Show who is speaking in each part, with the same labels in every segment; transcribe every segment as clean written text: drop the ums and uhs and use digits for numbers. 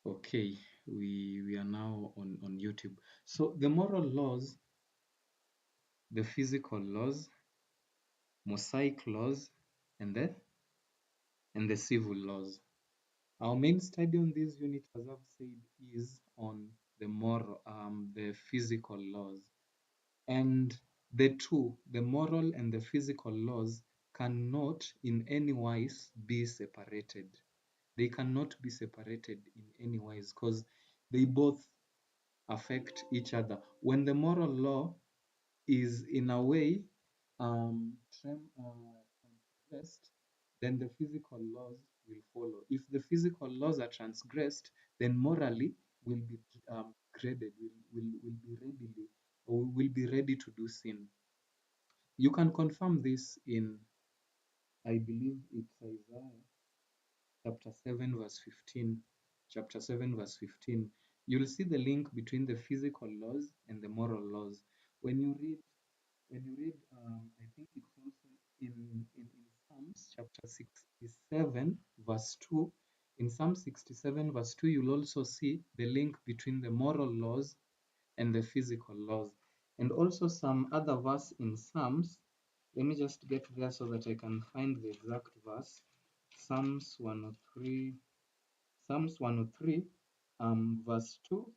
Speaker 1: Okay, we are now on YouTube. So the moral laws, the physical laws, mosaic laws, and the civil laws. Our main study on this unit, as I've said, is on the physical laws. And the two, the moral and the physical laws, cannot in any wise be separated. They cannot be separated in any wise because they both affect each other. When the moral law is in a way transgressed, then the physical laws will follow. If the physical laws are transgressed, then morally will be graded, will be readily or will be ready to do sin. You can confirm this in, I believe it's Isaiah chapter 7, verse 15. Chapter 7, verse 15. You'll see the link between the physical laws and the moral laws. When you read I think it's also in Psalms chapter 67, verse 2. In Psalm 67, verse 2, you'll also see the link between the moral laws and the physical laws. And also some other verse in Psalms. Let me just get there so that I can find the exact verse. Psalms 103, Psalms 103, verse 2,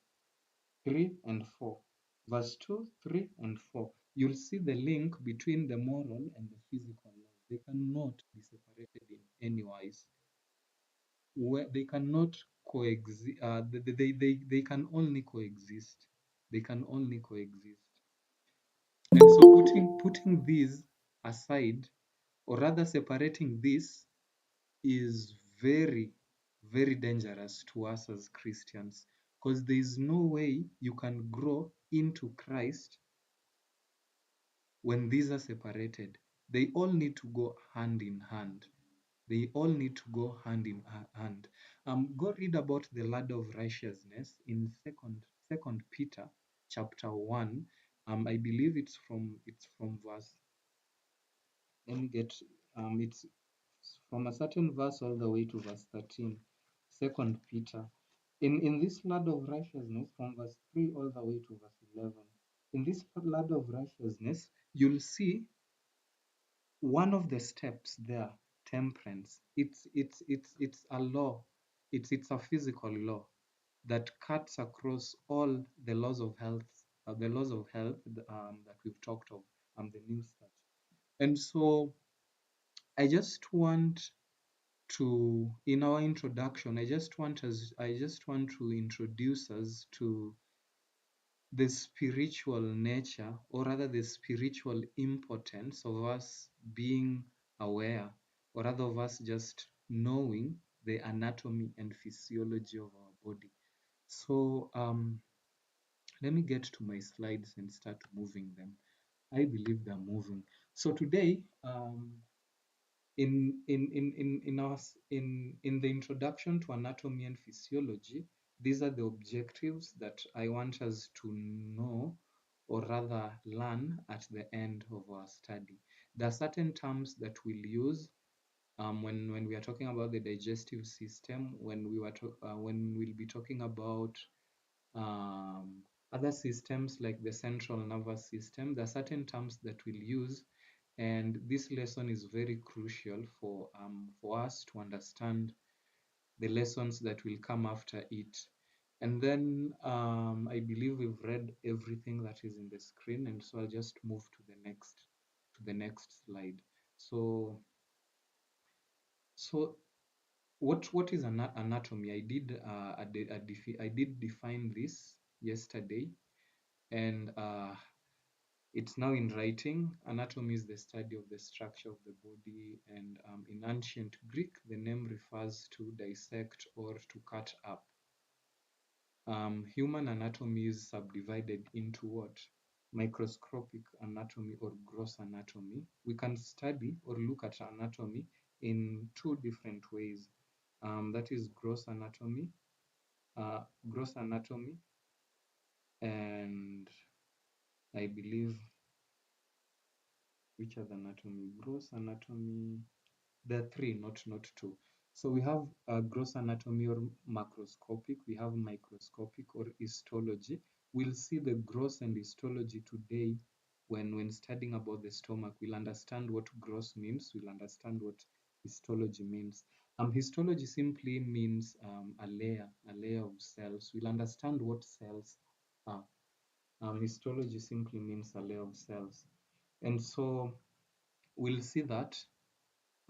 Speaker 1: 3, and 4. Verse 2, 3, and 4. You'll see the link between the moral and the physical laws. They cannot be separated in any wise. Where they cannot coexist, they can only coexist. They can only coexist. And so putting these aside, or rather separating this, is very, very dangerous to us as Christians, because there is no way you can grow into Christ when these are separated. They all need to go hand in hand. They all need to go hand in hand. Go read about the ladder of righteousness in Second Peter chapter 1. I believe it's from verse. Let me get it's from a certain verse all the way to verse 13. Second Peter. In this ladder of righteousness, from verse 3 all the way to verse 11. In this ladder of righteousness, you'll see one of the steps there, temperance. It's a law. It's a physical law that cuts across all the laws of health, that we've talked of, the new start. And so I just want to, in our introduction, I just want to introduce us to the spiritual nature, or rather the spiritual importance of us being aware, or rather of us just knowing the anatomy and physiology of our body. So let me get to my slides and start moving them. I believe they're moving. So today, in the introduction to anatomy and physiology, these are the objectives that I want us to know, or rather learn, at the end of our study. There are certain terms that we'll use when we are talking about the digestive system, when we'll be talking about um, other systems like the central nervous system. There are certain terms that we'll use, and this lesson is very crucial for us to understand the lessons that will come after it. And then I believe we've read everything that is in the screen, and so I'll just move to the next slide. So what is anatomy? I did define this yesterday, and it's now in writing. Anatomy is the study of the structure of the body, and in ancient Greek, the name refers to dissect or to cut up. Human anatomy is subdivided into what? Microscopic anatomy or gross anatomy. We can study or look at anatomy in two different ways. That is gross anatomy, and I believe, which other anatomy? Gross anatomy. There are three, not two. So we have gross anatomy or macroscopic, we have microscopic or histology. We'll see the gross and histology today when studying about the stomach. We'll understand what gross means, we'll understand what histology means. Histology simply means a layer of cells. We'll understand what cells are. Histology simply means a layer of cells. And so we'll see that.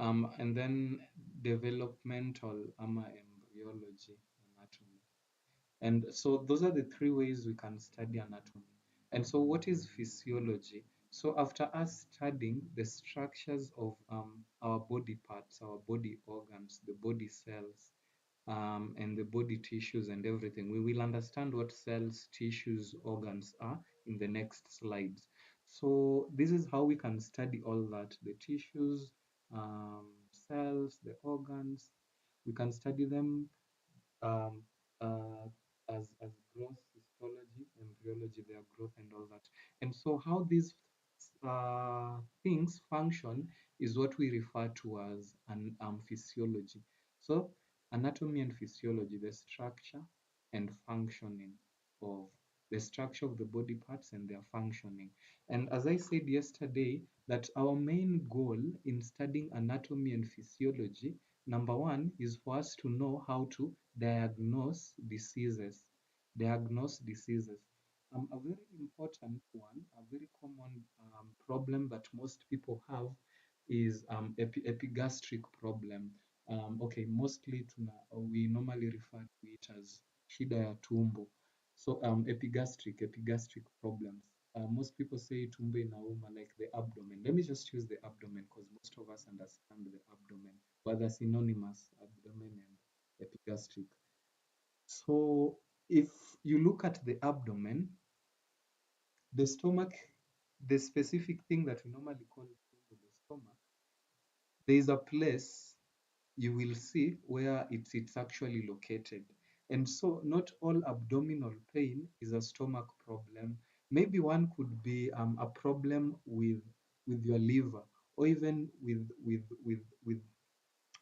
Speaker 1: And then developmental embryology, anatomy. And so those are the three ways we can study anatomy. And so what is physiology? So after us studying the structures of our body parts, our body organs, the body cells, and the body tissues and everything, we will understand what cells, tissues, organs are in the next slides. So this is how we can study all that, the tissues, cells, the organs. We can study them um, as growth, histology, embryology, their growth and all that. And so how these things function is what we refer to as an physiology. So anatomy and physiology, the structure and functioning of the structure of the body parts and their functioning. And as I said yesterday, that our main goal in studying anatomy and physiology, number one, is for us to know how to diagnose diseases. Diagnose diseases. A very important one, a very common problem that most people have is epigastric problem. Okay, mostly we normally refer to it as shida ya tumbo. So epigastric problems. Most people say tumbo inauma, like the abdomen. Let me just use the abdomen because most of us understand the abdomen, but they're synonymous, abdomen and epigastric. So if you look at the abdomen, the stomach, the specific thing that we normally call the stomach, there is a place you will see where it's actually located. And so not all abdominal pain is a stomach problem. Maybe one could be a problem with your liver, or even with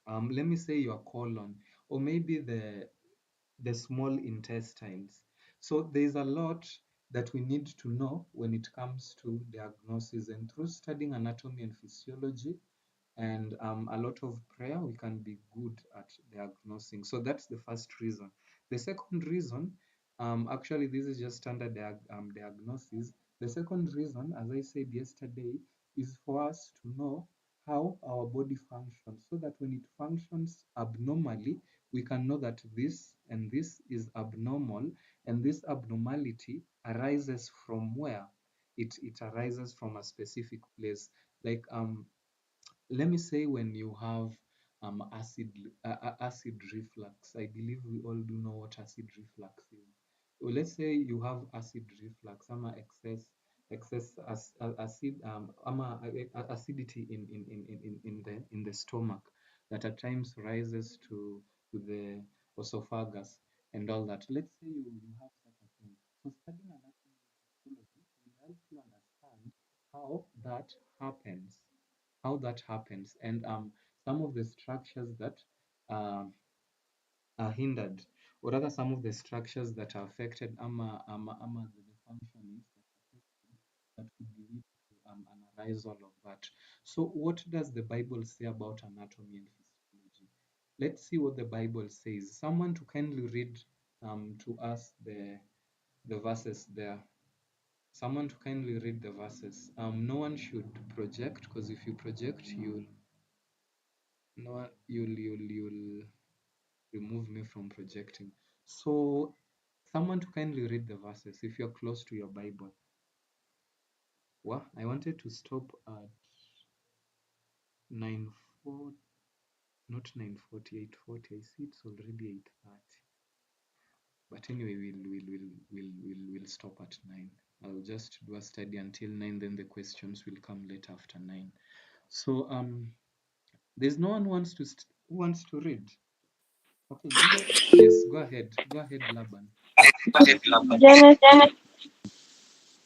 Speaker 1: let me say your colon, or maybe the small intestines. So there's a lot that we need to know when it comes to diagnosis. And through studying anatomy and physiology and a lot of prayer, we can be good at diagnosing. So that's the first reason. The second reason, actually, this is just standard diagnosis. The second reason, as I said yesterday, is for us to know how our body functions, so that when it functions abnormally, we can know that this and this is abnormal, and this abnormality arises from where? It arises from a specific place. Like let me say when you have acid reflux. I believe we all do know what acid reflux is. So let's say you have acid reflux, acid acidity in the stomach that at times rises to the esophagus and all that. Let's say you have such a thing. So studying anatomy and physiology will help you understand how that happens, and some of the structures that um, are hindered, or rather some of the structures that are affected, the functioning that could lead to an arisal of that. So what does the Bible say about anatomy and physiology? Let's see what the Bible says. Someone to kindly read to us the verses there. Someone to kindly read the verses. No one should project, because if you project, you'll remove me from projecting. So someone to kindly read the verses if you're close to your Bible. Well, I wanted to stop at 9:40, not 9:40, 8:40. I see it's already 8:30. But anyway, we'll stop at 9. I'll just do a study until 9, then the questions will come later after 9. So there's no one wants to read. Okay, yes, go ahead. Go ahead, Laban.
Speaker 2: Genesis.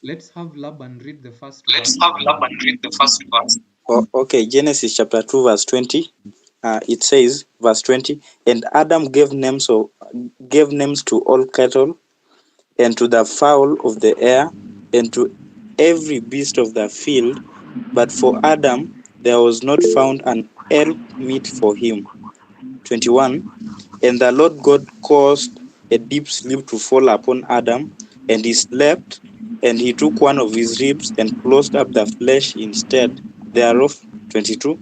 Speaker 1: Let's have Laban read the first
Speaker 2: Let's
Speaker 1: verse.
Speaker 2: have Laban read the first verse. Okay, Genesis chapter 2, verse 20.
Speaker 3: It says, verse 20, and Adam gave names to all cattle, and to the fowl of the air, and to every beast of the field. But for Adam there was not found an helpmeet for him. 21. And the Lord God caused a deep sleep to fall upon Adam, and he slept, and he took one of his ribs and closed up the flesh instead thereof. 22.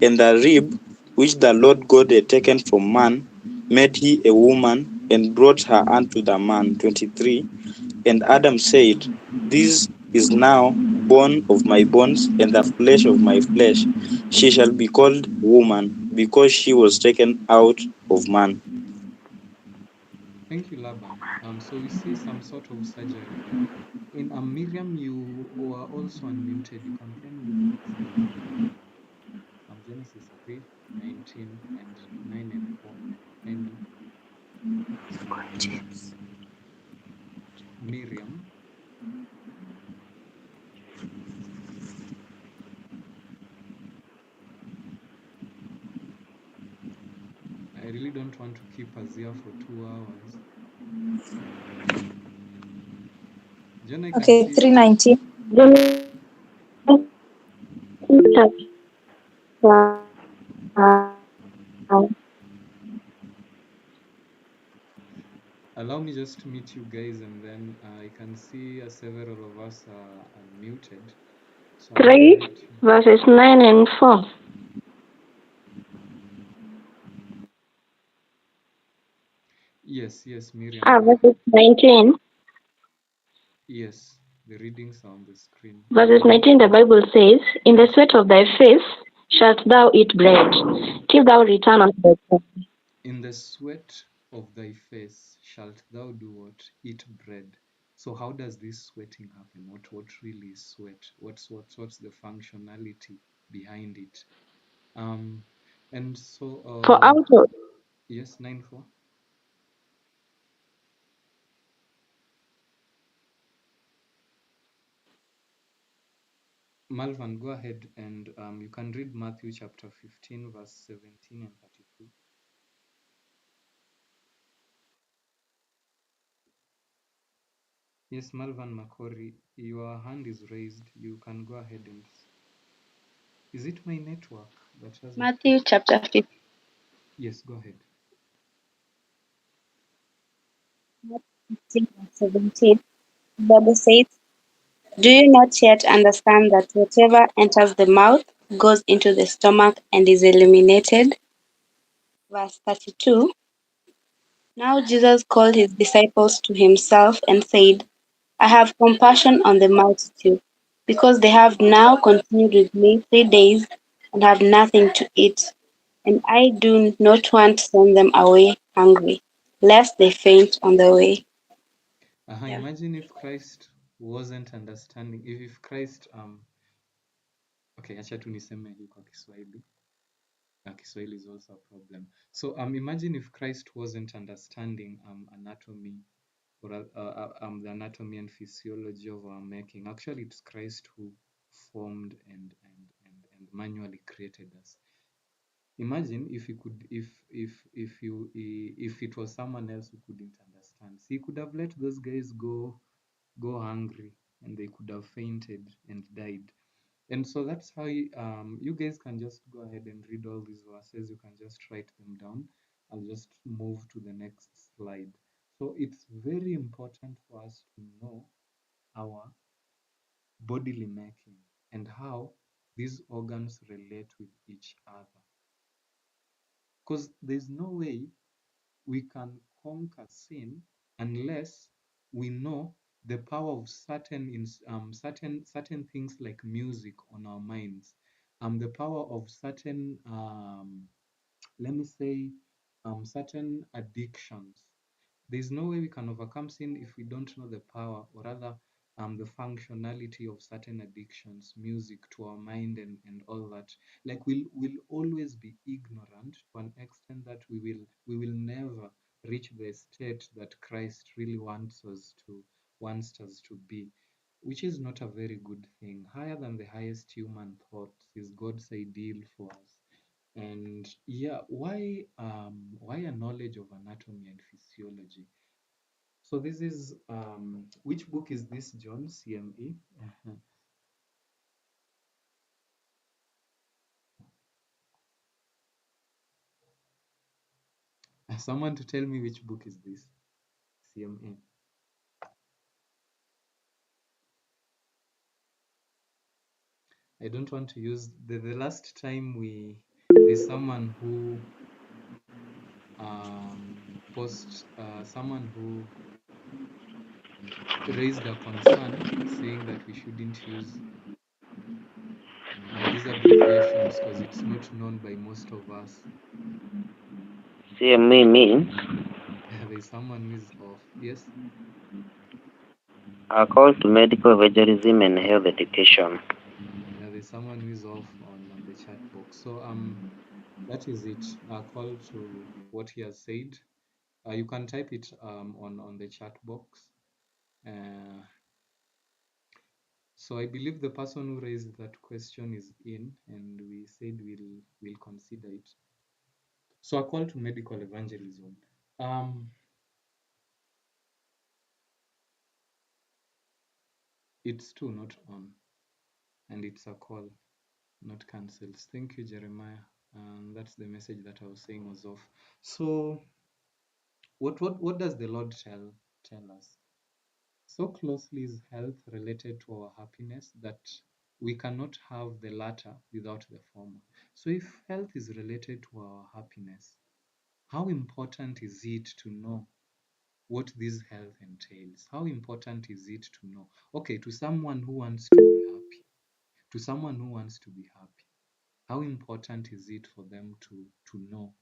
Speaker 3: And the rib which the Lord God had taken from man made he a woman, and brought her unto the man. 23. And Adam said, this is now bone of my bones, and the flesh of my flesh. She shall be called woman, because she was taken out of man.
Speaker 1: Thank you, Laban. So we see some sort of surgery there. In Miriam, you were also unmuted. You can kindly read Genesis 3:19 and 9 and 4. Kindly, Miriam. I really don't want to keep us here for 2 hours. John, I can
Speaker 2: Okay,
Speaker 1: see.
Speaker 2: 319.
Speaker 1: Yes. Allow me just to meet you guys, and then I can see several of us are unmuted. So I'm gonna
Speaker 2: 3
Speaker 1: let you.
Speaker 2: verses 9 and 4.
Speaker 1: Yes, Miriam, go ahead.
Speaker 2: Verses 19.
Speaker 1: Yes, the readings are on the screen.
Speaker 2: Verses
Speaker 1: And
Speaker 2: 19, the Bible says, in the sweat of thy face shalt thou eat bread, till thou return unto the ground.
Speaker 1: in the sweat of thy face shalt thou do what? Eat bread. So how does this sweating happen? What really is sweat? What's the functionality behind it? Um, and so
Speaker 2: For out of
Speaker 1: yes, 9:4. Malvan, go ahead and you can read Matthew chapter 15, verse 17 and 32. Yes, Malvan Makori, your hand is raised. You can go ahead and. Is it my network that has a
Speaker 2: Matthew chapter 15,
Speaker 1: Yes, go ahead.
Speaker 2: verse 17, the Bible says, do you not yet understand that whatever enters the mouth goes into the stomach and is eliminated? Verse 32, now Jesus called his disciples to himself and said, I have compassion on the multitude, because they have now continued with me 3 days and have nothing to eat. And I do not want to send them away hungry, lest they faint on the way. Yeah.
Speaker 1: Imagine if Christ wasn't understanding. If Christ okay, acha tu niseme hii kwa Kiswahili. Kiswahili is also a problem. So imagine if Christ wasn't understanding anatomy or the anatomy and physiology of our making. Actually, it's Christ who formed and manually created us. Imagine if you could, if it was someone else who couldn't understand. So he could have let those guys go hungry, and they could have fainted and died. And so that's how you guys can just go ahead and read all these verses. You can just write them down. I'll just move to the next slide. So it's very important for us to know our bodily making and how these organs relate with each other. Because there's no way we can conquer sin unless we know the power of certain things like music on our minds, the power of certain let me say certain addictions. There's no way we can overcome sin if we don't know the power, or rather the functionality of certain addictions, music to our mind, and all that. Like we'll always be ignorant to an extent that we will never reach the state that Christ really wants us to be, which is not a very good thing. Higher than the highest human thought is God's ideal for us. And yeah, why a knowledge of anatomy and physiology? So this is which book is this, John? CME. Uh-huh. Someone to tell me which book is this? CME. I don't want to use the last time there's someone who someone who raised a concern saying that we shouldn't use these abbreviations because it's not known by most of us.
Speaker 4: CME means
Speaker 1: There's someone who is off. Yes.
Speaker 4: a call to medical evangelism and health education.
Speaker 1: Yeah, there's someone who is off on the chat box. So that is it. A call to what he has said. You can type it on the chat box. Uh, so I believe the person who raised that question is in, and we said we'll consider it. So a call to medical evangelism. It's two, not on, and it's a call, not cancels. Thank you, Jeremiah. That's the message that I was saying was off. So what does the Lord tell us? So closely is health related to our happiness that we cannot have the latter without the former. So if health is related to our happiness, how important is it to know what this health entails? How important is it to know? Okay, to someone who wants to be happy, to someone who wants to be happy, how important is it for them to know?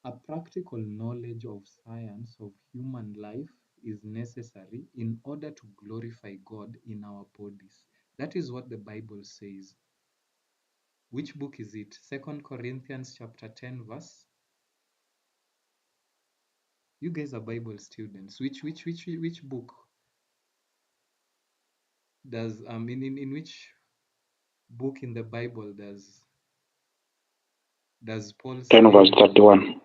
Speaker 1: A practical knowledge of science of human life is necessary in order to glorify God in our bodies. That is what the Bible says. Which book is it? 2 Corinthians chapter 10 verse. You guys are Bible students. Which book does in which book in the Bible does Paul
Speaker 4: 10 verse
Speaker 1: say?
Speaker 4: 31.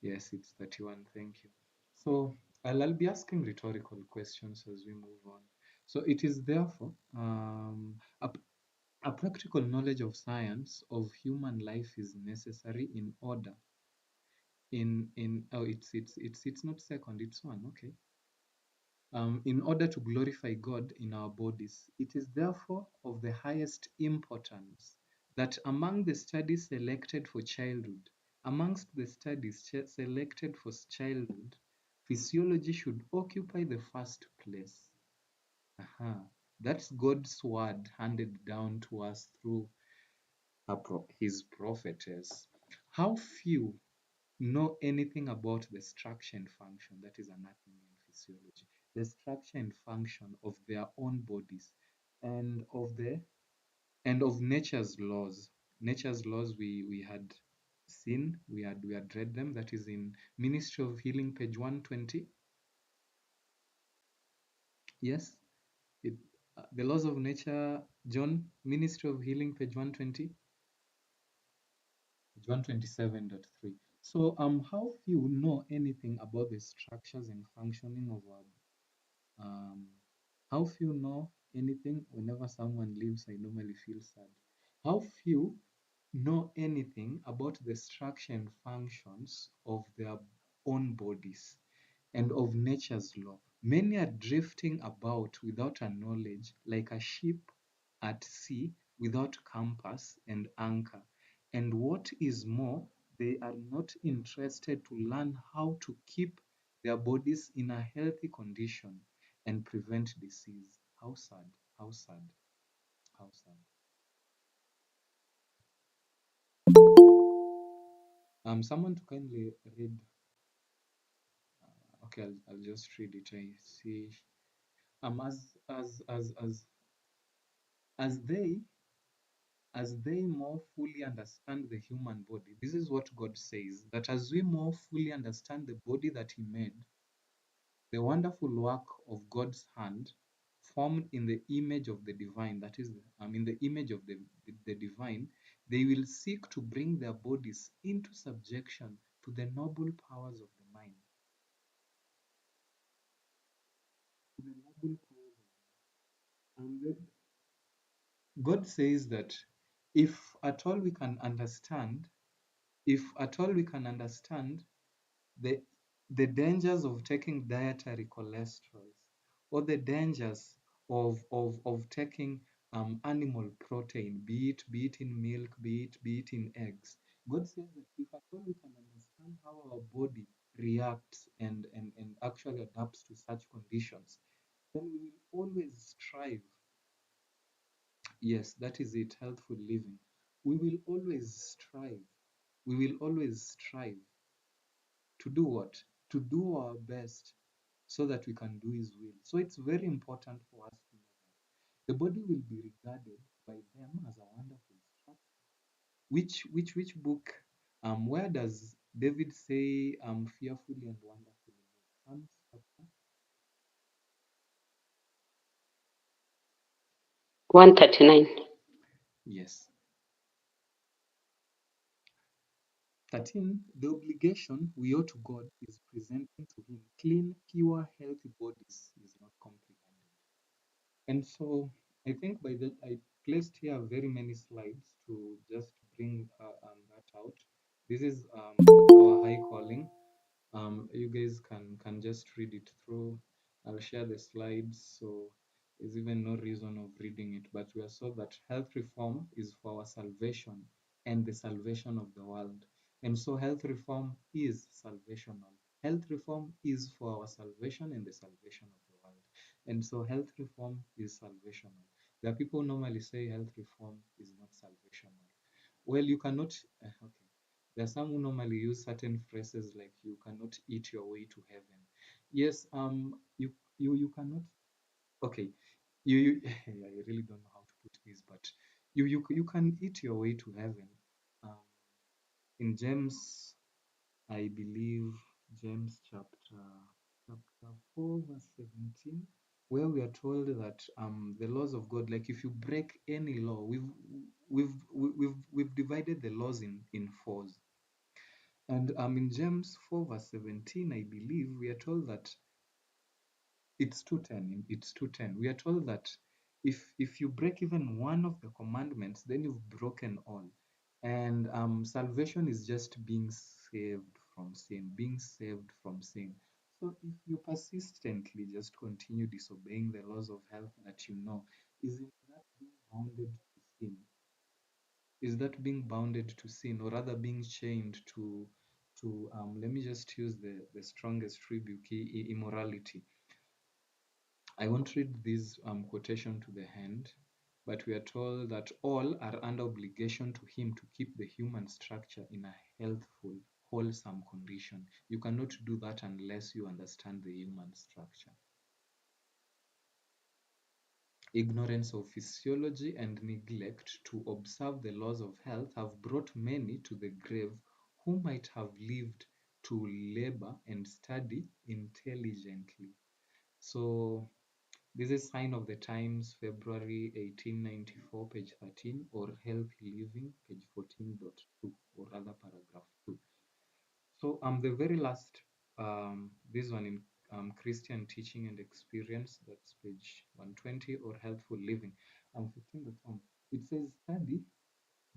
Speaker 1: Yes, it's 31. Thank you. So I'll be asking rhetorical questions as we move on. So it is therefore a practical knowledge of science of human life is necessary in order in oh it's not second, it's one. Okay. In order to glorify God in our bodies. It is therefore of the highest importance that among the studies selected for childhood, amongst the studies selected for childhood, physiology should occupy the first place. Aha. That's God's word handed down to us through his prophetess. How few know anything about the structure and function, that is anatomy and physiology, the structure and function of their own bodies and of nature's laws. Nature's laws we had seen, we had read them. That is in Ministry of Healing, page 120. Yes, it, the laws of nature, John, Ministry of Healing, page 120. 127.3. So, how few know anything about the structures and functioning of how few know anything? Whenever someone leaves, I normally feel sad. How few know anything about the structure and functions of their own bodies and of nature's law? Many are drifting about without a knowledge, like a ship at sea without compass and anchor. And what is more, they are not interested to learn how to keep their bodies in a healthy condition and prevent disease. How sad, how sad, how sad. Someone to kindly read. Okay, I'll just read it. I see. As they more fully understand the human body, this is what God says, that as we more fully understand the body that He made, the wonderful work of God's hand, formed in the image of the divine, that is, in the image of the divine, They will seek to bring their bodies into subjection to the noble powers of the mind. To the noble powers of the mind. And then God says that if at all we can understand, if at all we can understand the the dangers of taking dietary cholesterol or the dangers of taking animal protein, be it in milk, be it in eggs. God says that if at all we can understand how our body reacts and actually adapts to such conditions, then we will always strive. Yes, that is it, healthful living. We will always strive. We will always strive to do what? To do our best so that we can do His will. So it's very important for us to know that the body will be regarded by them as a wonderful structure. Which book? Where does David say fearfully and wonderfully made? Psalms chapter
Speaker 2: 139.
Speaker 1: yes. 13. The obligation we owe to God is presenting to Him clean, pure, healthy bodies is not comprehended. And so I think by that I placed here very many slides to just bring that out. This is our high calling. You guys can just read it through. I'll share the slides, so there's even no reason of reading it. But we are so that health reform is for our salvation and the salvation of the world. And so health reform is salvational. Health reform is for our salvation and the salvation of the world. And so health reform is salvational. There are people who normally say health reform is not salvational. Well, you cannot, okay. There are some who normally use certain phrases like you cannot eat your way to heaven. Yes, you cannot, okay. You I really don't know how to put this, but you can eat your way to heaven. Um, in James, I believe James chapter 4 verse 17, where we are told that the laws of God, like if you break any law, we've divided the laws in fours. And in James 4 verse 17, I believe we are told that it's 2:10. It's 2:10. We are told that if you break even one of the commandments, then you've broken all. And salvation is just being saved from sin, being saved from sin. So if you persistently just continue disobeying the laws of health that you know, isn't that being bounded to sin? Is that being bounded to sin, or rather being chained to let me just use the strongest rebuke, immorality? I won't read this quotation to the hand, but we are told that all are under obligation to him to keep the human structure in a healthful, wholesome condition. You cannot do that unless you understand the human structure. Ignorance of physiology and neglect to observe the laws of health have brought many to the grave who might have lived to labor and study intelligently. So this is Sign of the Times, February 1894, page 13, or Healthy Living, page 14.2, or rather paragraph 2. So the very last, this one in Christian Teaching and Experience, that's page 120, or Healthful Living, 15.1. It says, study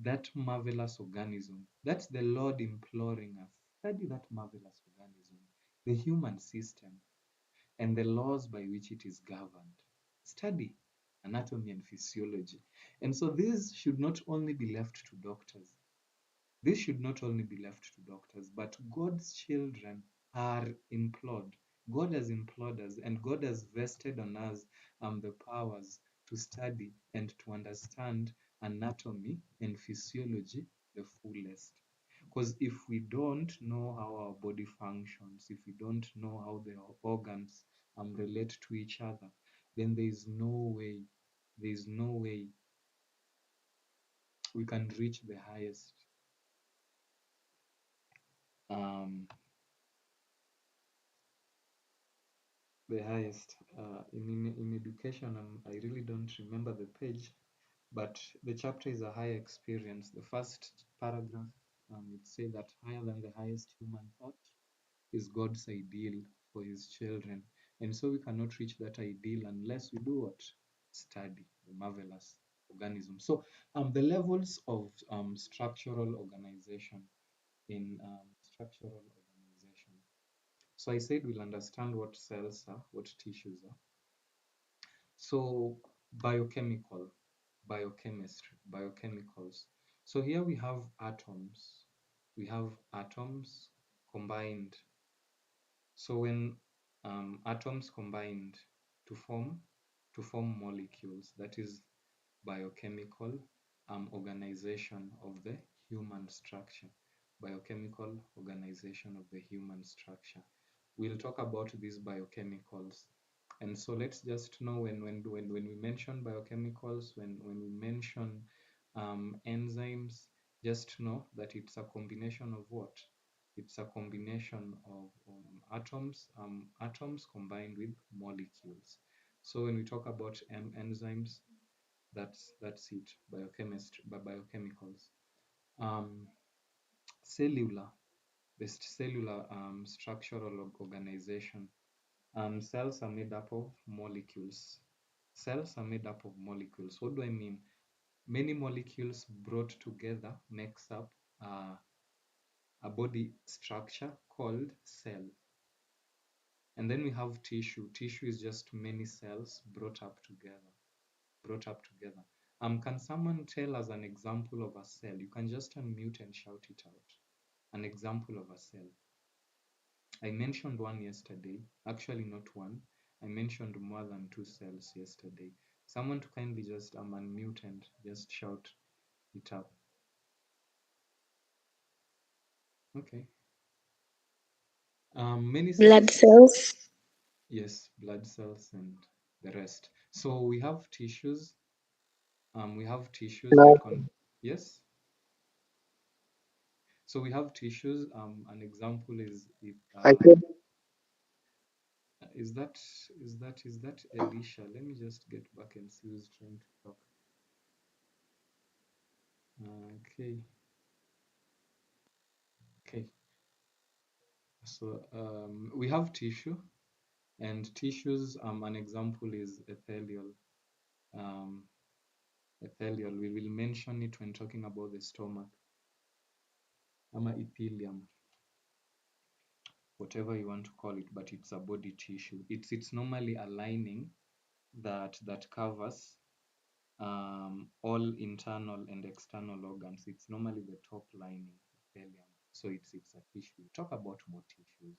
Speaker 1: that marvelous organism. That's the Lord imploring us. Study that marvelous organism, the human system, and the laws by which it is governed. Study anatomy and physiology. And so this should not only be left to doctors. This should not only be left to doctors, but God's children are implored. God has implored us, and God has vested on us the powers to study and to understand anatomy and physiology the fullest. Because if we don't know how our body functions, if we don't know how the organs relate to each other, then there is no way we can reach um, the highest in education. I really don't remember the page, but the chapter is a higher experience. The first paragraph would say that higher than the highest human thought is God's ideal for his children. And so we cannot reach that ideal unless we do what? Study the marvelous organism. So the levels of structural organization in structural organization. So I said we'll understand what cells are, what tissues are. So biochemical, biochemistry, biochemicals. So here we have atoms. We have atoms combined. So when atoms combined to form molecules, that is biochemical organization of the human structure. Biochemical organization of the human structure. We'll talk about these biochemicals. And so let's just know when we mention biochemicals, when we mention enzymes, just know that it's a combination of what? It's a combination of atoms combined with molecules. So when we talk about enzymes, that's it. Biochemistry, biochemicals. Um, cellular, the cellular structural organization. Cells are made up of molecules. Cells are made up of molecules. What do I mean? Many molecules brought together makes up a body structure called cell. And then we have tissue. Tissue is just many cells brought up together. Brought up together. Can someone tell us an example of a cell? You can just unmute and shout it out. An example of a cell. I mentioned one yesterday. Actually, not one. I mentioned more than two cells yesterday. Someone to kindly just unmute and just shout it up. Okay. Many
Speaker 2: Blood
Speaker 1: cells.
Speaker 2: cells.
Speaker 1: Yes, blood cells and the rest. So we have tissues. We have tissues that can. Yes. So we have tissues. An example is if is that is that Elisha? Let me just get back and see who's trying to talk. Okay. Okay. So we have tissue, and tissues. An example is epithelial. Um, epithelial. We will mention it when talking about the stomach. Epithelium, whatever you want to call it, but it's a body tissue. It's normally a lining that covers all internal and external organs. It's normally the top lining, epithelium. So it's a tissue. We'll talk about more tissues,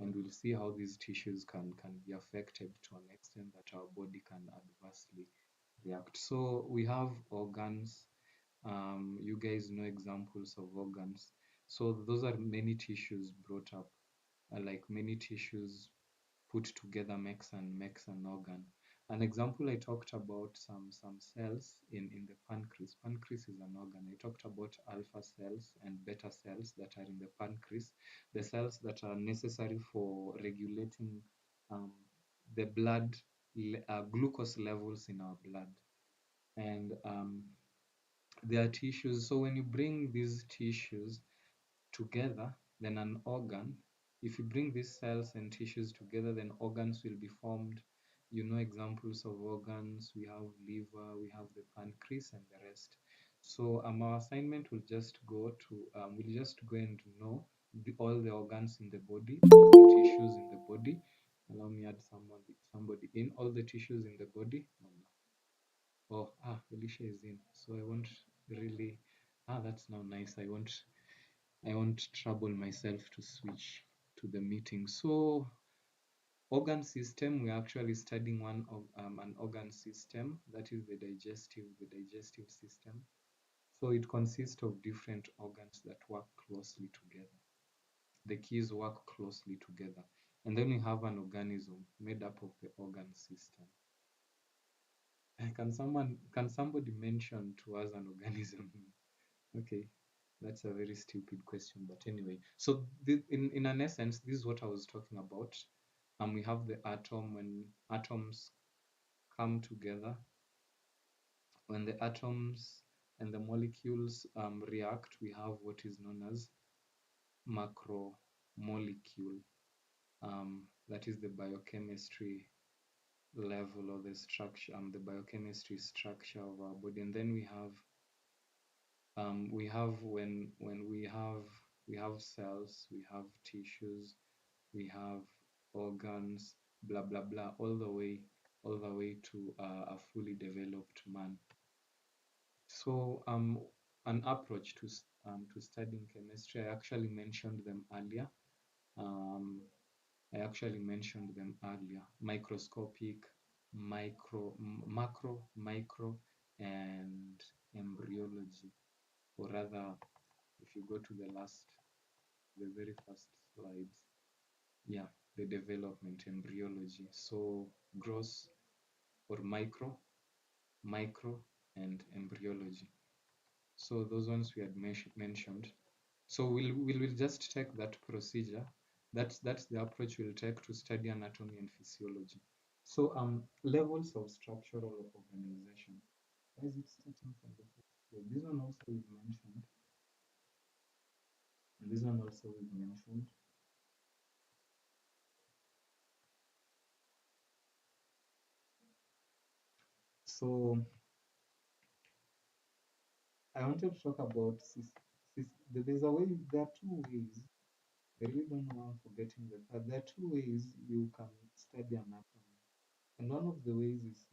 Speaker 1: and we'll see how these tissues can be affected to an extent that our body can adversely react. So we have organs. You guys know examples of organs. So those are many tissues brought up, like many tissues put together makes an organ. An example, I talked about some cells in the pancreas. Pancreas is an organ. I talked about alpha cells and beta cells that are in the pancreas, the cells that are necessary for regulating um, the blood glucose levels in our blood. And there are tissues. So when you bring these tissues together, then an organ, if you bring these cells and tissues together, then organs will be formed. You know examples of organs. We have liver, we have the pancreas and the rest. So our assignment will just go to, we'll just go and know all the organs in the body, all the tissues in the body. Allow me add somebody in, all the tissues in the body. Oh, Alicia is in. So I won't really, that's now nice. I won't trouble myself to switch to the meeting. So organ system, we're actually studying one of an organ system, that is the digestive system. So it consists of different organs that work closely together. The keys work closely together. And then we have an organism made up of the organ system. Can somebody mention to us an organism? Okay, that's a very stupid question, but anyway. So in an essence, this is what I was talking about. We have the atom. When atoms come together, when the atoms and the molecules react, we have what is known as macromolecule. That is the biochemistry level or the structure, the biochemistry structure of our body. And then we have when we have cells, we have tissues, we have organs, blah blah blah, all the way to a fully developed man. So an approach to studying chemistry, I actually mentioned them earlier. Um, Microscopic, macro, micro, and embryology. Or rather, if you go to the very first slides, yeah, the development, embryology. So gross or micro, and embryology. So those ones we had mentioned. So we'll just take that procedure. That's the approach we'll take to study anatomy and physiology. So levels of structural organization. Why is it starting from the first floor? This one also we've mentioned. And this one also we've mentioned. So I wanted to talk about there's a way, there are two ways. I really don't know why I'm forgetting that. But there are two ways you can study anatomy. And one of the ways is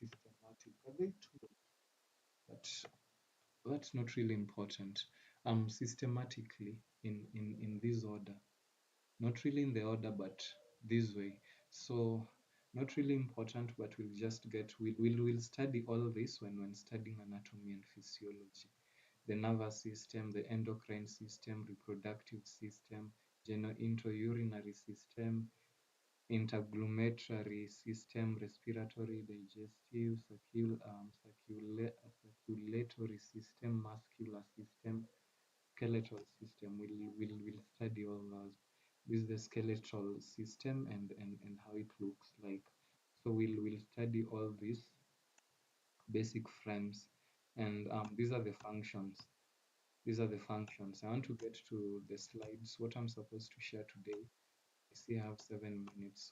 Speaker 1: systematic. Are they two? But that's not really important. Systematically in this order. Not really in the order, but this way. So not really important, but we'll study all this when studying anatomy and physiology. The nervous system, the endocrine system, reproductive system, genitourinary system, interglumentary system, respiratory, digestive, circulatory system, muscular system, skeletal system. We'll study all those. This is the skeletal system and how it looks like. So we'll study all these basic frames, and these are the functions. These are the functions. I want to get to the slides, what I'm supposed to share today. I see I have 7 minutes.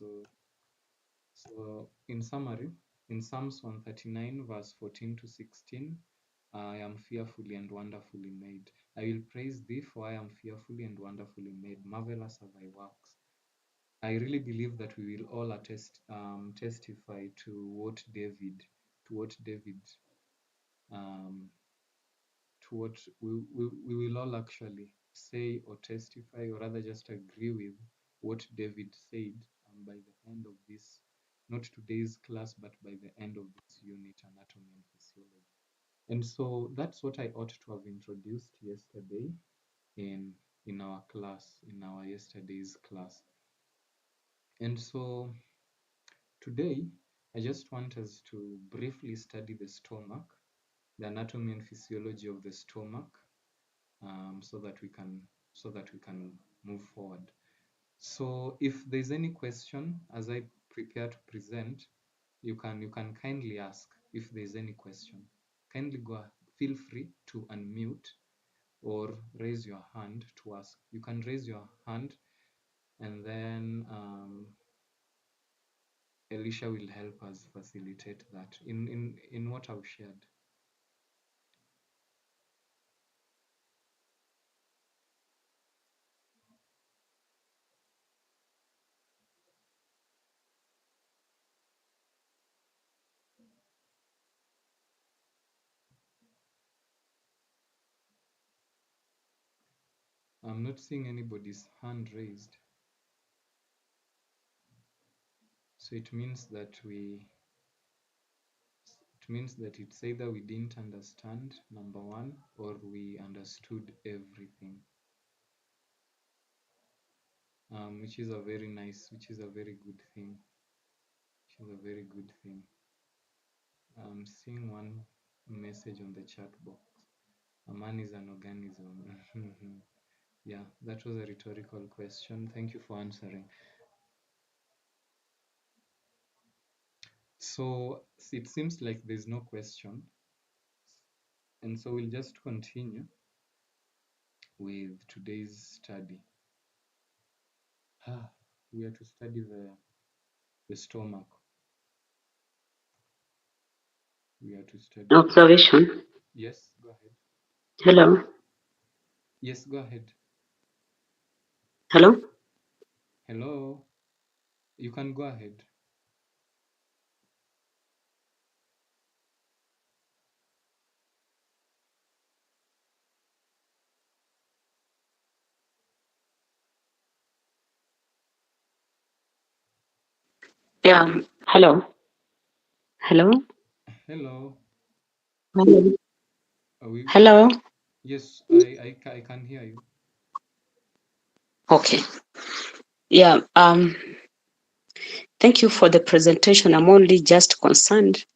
Speaker 1: So in summary, in Psalms 139, verse 14 to 16, I am fearfully and wonderfully made. I will praise thee, for I am fearfully and wonderfully made. Marvelous are thy works. I really believe that we will all testify to what David, um, to what we will all actually say or testify, or rather just agree with what David said by the end of this, not today's class, but by the end of this unit, anatomy and physiology. And so that's what I ought to have introduced yesterday in our class, in our yesterday's class. And so today, I just want us to briefly study the stomach, the anatomy and physiology of the stomach, so that we can move forward. So if there's any question as I prepare to present, you can kindly ask if there's any question. Kindly feel free to unmute or raise your hand to ask. You can raise your hand, and then Elisha will help us facilitate that in what I've shared. I'm not seeing anybody's hand raised. So it means that it's either we didn't understand, number one, or we understood everything, which is a very good thing. Which is a very good thing. I'm seeing one message on the chat box. A man is an organism. Yeah, that was a rhetorical question. Thank you for answering. So it seems like there's no question, and so we'll just continue with today's study. We are to study the stomach. We are to study the
Speaker 2: Observation.
Speaker 1: Yes, go ahead.
Speaker 2: Hello.
Speaker 1: Yes, go ahead.
Speaker 2: Hello.
Speaker 1: Hello. You can go ahead.
Speaker 2: Yeah. Hello. Hello.
Speaker 1: Hello.
Speaker 2: Hello.
Speaker 1: We
Speaker 2: Hello.
Speaker 1: Yes, I can hear you.
Speaker 2: Okay. Yeah. Thank you for the presentation. I'm only just concerned.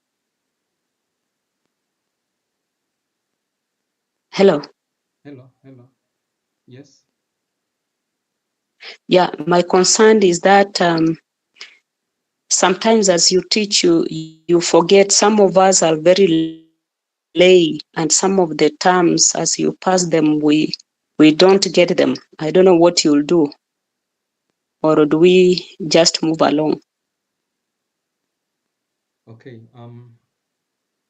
Speaker 2: Hello.
Speaker 1: Hello, hello. Yes.
Speaker 2: Yeah. My concern is that sometimes as you teach, you forget. Some of us are very lay, and some of the terms as you pass them, we don't get them. I don't know what you'll do, or do we just move along?
Speaker 1: Okay.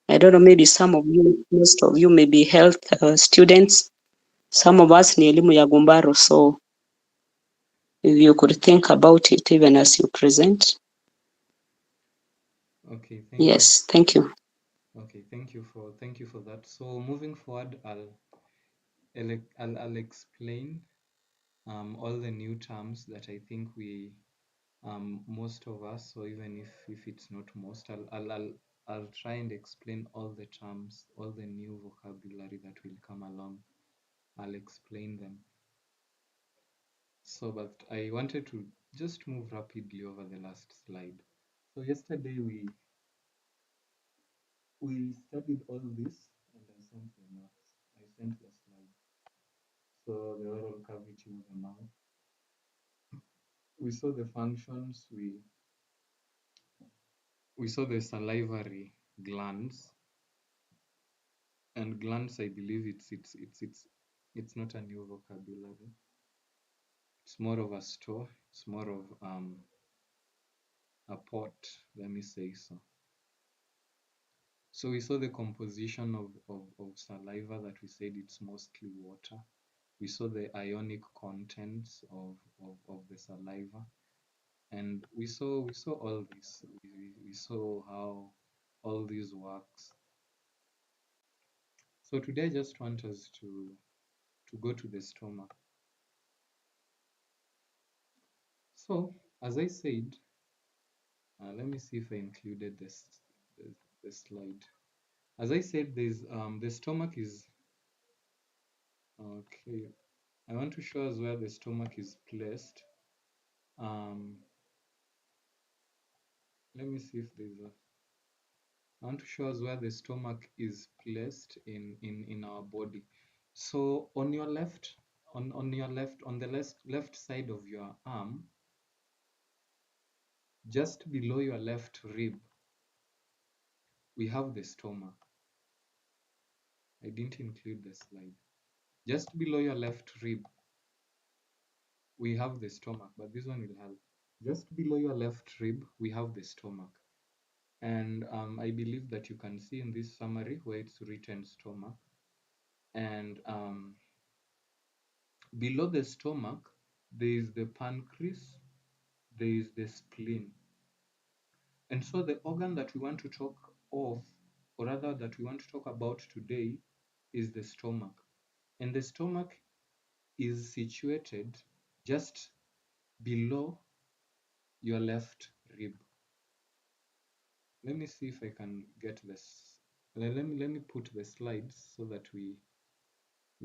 Speaker 2: I don't know. Maybe some of you, most of you, may be health students. Some of us ni elimu ya Gumbaro, so if you could think about it even as you present.
Speaker 1: Okay, thank you.
Speaker 2: Yes, thank you.
Speaker 1: Okay, thank you for that. So moving forward, I'll explain all the new terms that I think we most of us, or even if it's not most, I'll try and explain all the terms, all the new vocabulary that will come along. I'll explain them. So, but I wanted to just move rapidly over the last slide. So yesterday we studied all this, and I sent the notes. I sent the slide. So the oral cavity of the mouth. We saw the functions. We saw the salivary glands, and glands. I believe it's not a new vocabulary. It's more of a store. It's more of a pot. Let me say so. So we saw the composition of saliva, that we said it's mostly water. We saw the ionic contents of the saliva, and we saw all this. We saw how all this works. So today I just want us to go to the stomach. So as I said, let me see if I included the slide. As I said, there's the stomach is okay. I want to show us where the stomach is placed. Um, Let me see if there's a. I want to show us where the stomach is placed in our body. So on your left, on your left, on the left side of your arm, just below your left rib, we have the stomach. I didn't include the slide. Just below your left rib, we have the stomach, but this one will help. Just below your left rib, we have the stomach. And I believe that you can see in this summary where it's written stomach. And below the stomach, there is the pancreas, there is the spleen. And so the organ that we want to talk of, or rather that we want to talk about today, is the stomach. And the stomach is situated just below your left rib. Let me see if I can get this. Let me put the slides so that we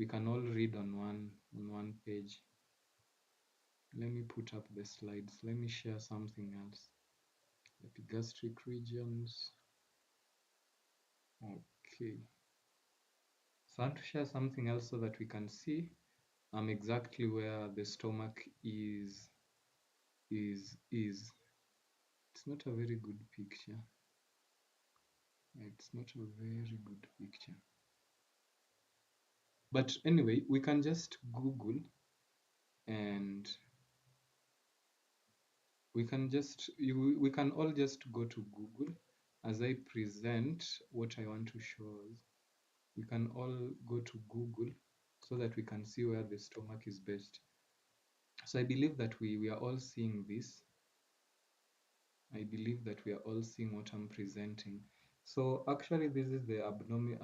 Speaker 1: can all read on one page. Let me put up the slides. Let me share something else. Epigastric regions. Okay. So I want to share something else so that we can see exactly where the stomach is. It's not a very good picture. It's not a very good picture. But anyway, we can just Google and we can all just go to Google as I present what I want to show us. We can all go to Google so that we can see where the stomach is based. So I believe that we are all seeing this. I believe that we are all seeing what I'm presenting. So actually this is the abdomen.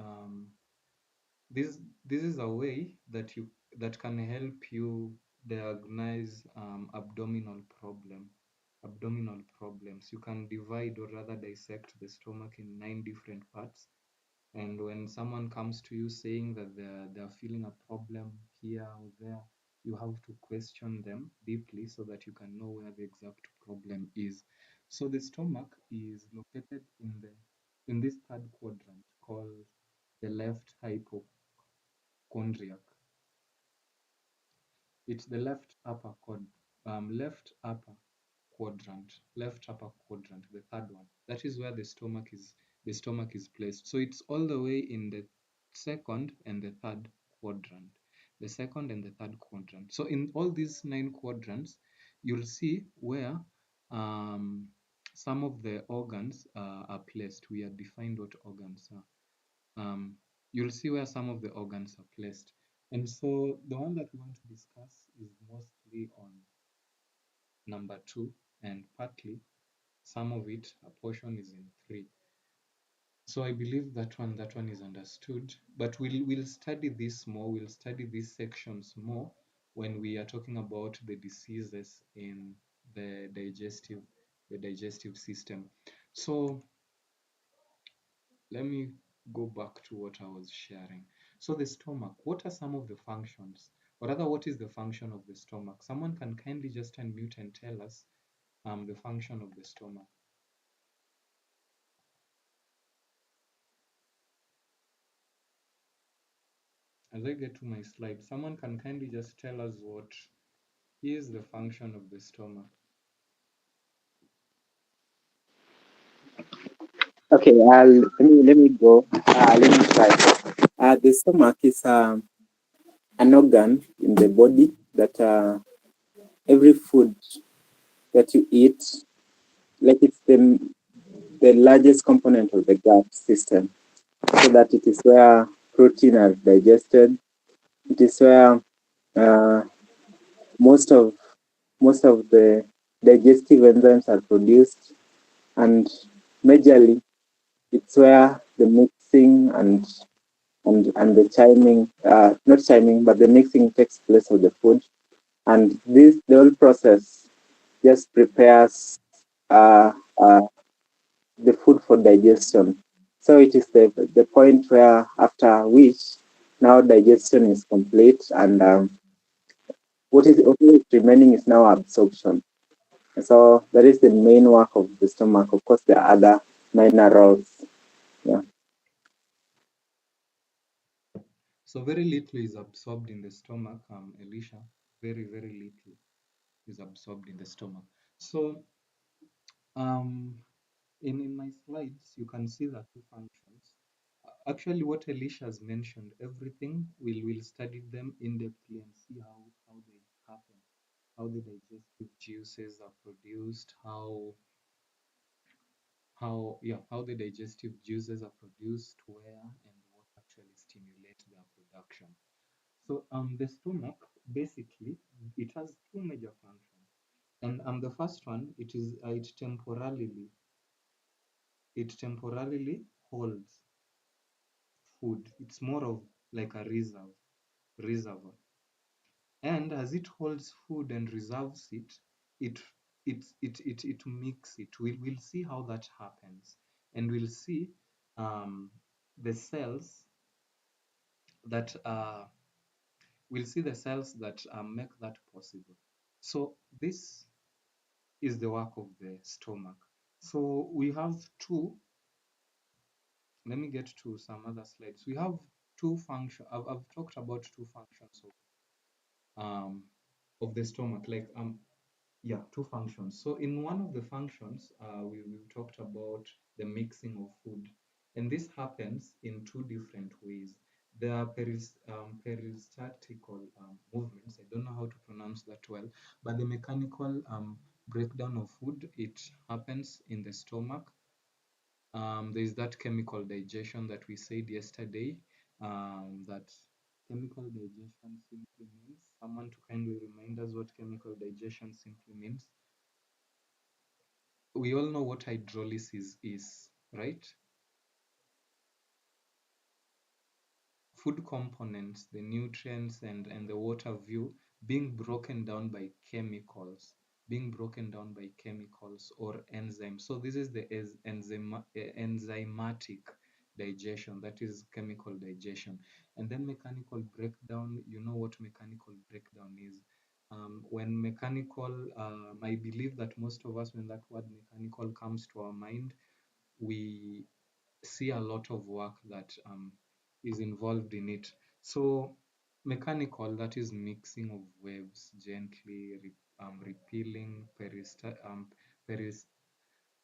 Speaker 1: This is a way that can help you diagnose abdominal problems. You can divide or rather dissect the stomach in 9 different parts. And when someone comes to you saying that they're feeling a problem here or there, you have to question them deeply so that you can know where the exact problem is. So the stomach is located in this third quadrant called the left hypochondriac. It's the left upper quadrant, the third one. That is where the stomach is placed. So it's all the way in the second and the third quadrant. The second and the third quadrant. So in all these 9 quadrants, you'll see where some of the organs are placed. We have defined what organs are. You'll see where some of the organs are placed. And so the one that we want to discuss is mostly on number 2, and partly some of it, a portion is in 3. So I believe that one is understood, but we'll study this more, we'll study these sections more when we are talking about the diseases in the digestive system. So let me go back to what I was sharing. So the stomach, what are some of the functions? Or rather, what is the function of the stomach? Someone can kindly just unmute and tell us the function of the stomach. As I get to my slide, someone can kindly just tell us what is the function of the stomach.
Speaker 3: Okay, let me go. Let me try. The stomach is an organ in the body that every food that you eat, like it's the largest component of the gut system, so that it is where protein are digested. It is where uh, most of most of the digestive enzymes are produced, and majorly it's where the mixing and the chiming, not chiming, but the mixing takes place of the food. And the whole process just prepares uh, uh, the food for digestion. So it is the point where after which now digestion is complete, and what is remaining is now absorption. So that is the main work of the stomach. Of course, there are other minor roles. Yeah.
Speaker 1: So very little is absorbed in the stomach, Elisha. Very, very little is absorbed in the stomach. So um, in my slides, you can see the 2 functions. Actually, what Elisha has mentioned, everything, we'll study them in-depthly and see how they happen, how the digestive juices are produced, how the digestive juices are produced, where, and what actually stimulates their production. So the stomach, basically, it has 2 major functions. And the first one, it temporarily holds food. It's more of like a reservoir. And as it holds food and reserves it, it it mix it. We'll see how that happens, and we'll see um, the cells that make that possible. So this is the work of the stomach. So we have two. Let me get to some other slides. We have two functions. I've talked about 2 functions of the stomach. Yeah, 2 functions. So in one of the functions, we've talked about the mixing of food. And this happens in two different ways. There are peristaltical movements. I don't know how to pronounce that well, but the mechanical breakdown of food, it happens in the stomach. There is that chemical digestion that we said yesterday. That chemical digestion simply means, someone to kindly remind us what chemical digestion simply means. We all know what hydrolysis is, right? Food components, the nutrients and the water view being broken down by chemicals, or enzymes. So this is the enzymatic digestion, that is chemical digestion. And then mechanical breakdown, you know what mechanical breakdown is. When mechanical, I believe that most of us, when that word mechanical comes to our mind, we see a lot of work that is involved in it. So mechanical, that is mixing of waves gently, repealing peris-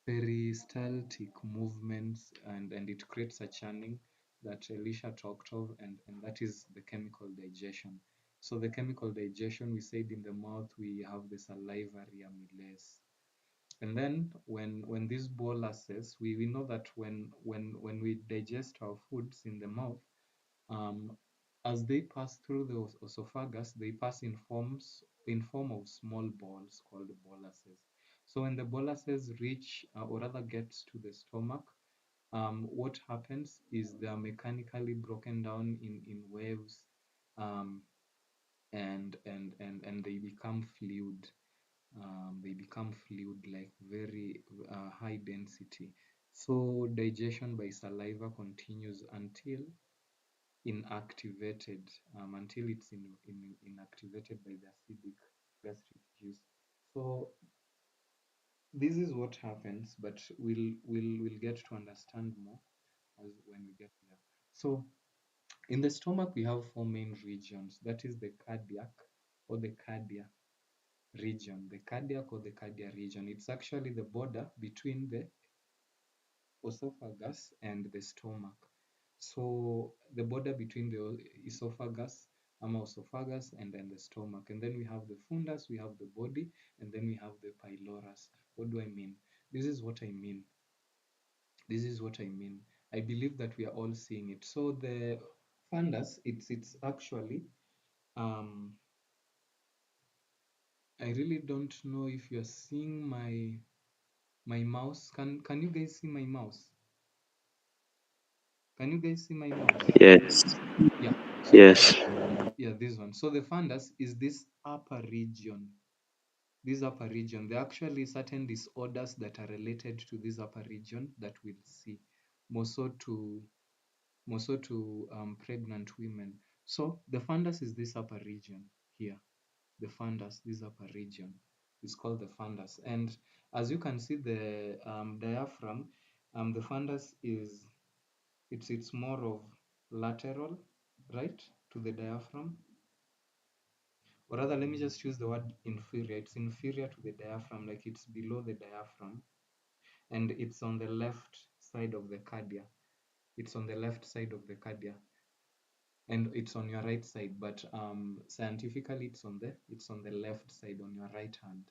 Speaker 1: peristaltic movements, and it creates a churning that Elisha talked of, and that is the chemical digestion. So the chemical digestion, we said in the mouth, we have the salivary amylase. And then when these boluses, we know that when we digest our foods in the mouth, um, as they pass through the esophagus, they pass in form of small balls called boluses. So when the boluses reach, or rather gets to the stomach, what happens is they are mechanically broken down in waves, um, and they become fluid. They become fluid, like very high density. So digestion by saliva continues inactivated, until it's inactivated by the acidic gastric juice. So this is what happens, but we'll get to understand more as when we get there. So in the stomach, we have four main regions. That is the cardiac or the cardia region. The cardiac or the cardia region. It's actually the border between the esophagus and the stomach. So the border between the esophagus, and then the stomach. And then we have the fundus, we have the body, and then we have the pylorus. What do I mean? This is what I mean. This is what I mean. I believe that we are all seeing it. So the fundus, it's actually, um, I really don't know if you're seeing my mouse. Can you guys see my mouse? Can you guys see my mouse?
Speaker 4: Yes.
Speaker 1: Yeah. So the
Speaker 4: Yes.
Speaker 1: yeah, this one. So the fundus is this upper region. This upper region. There are actually certain disorders that are related to this upper region that we'll see. More so to pregnant women. So the fundus is this upper region here. The fundus, this upper region, is called the fundus. And as you can see, the diaphragm, the fundus is it's more of lateral, right, to the diaphragm. Or rather, let me just use the word inferior. It's inferior to the diaphragm, like it's below the diaphragm, and it's on the left side of the cardia. It's on the left side of the cardia, and it's on your right side. But scientifically, it's on the left side, on your right hand,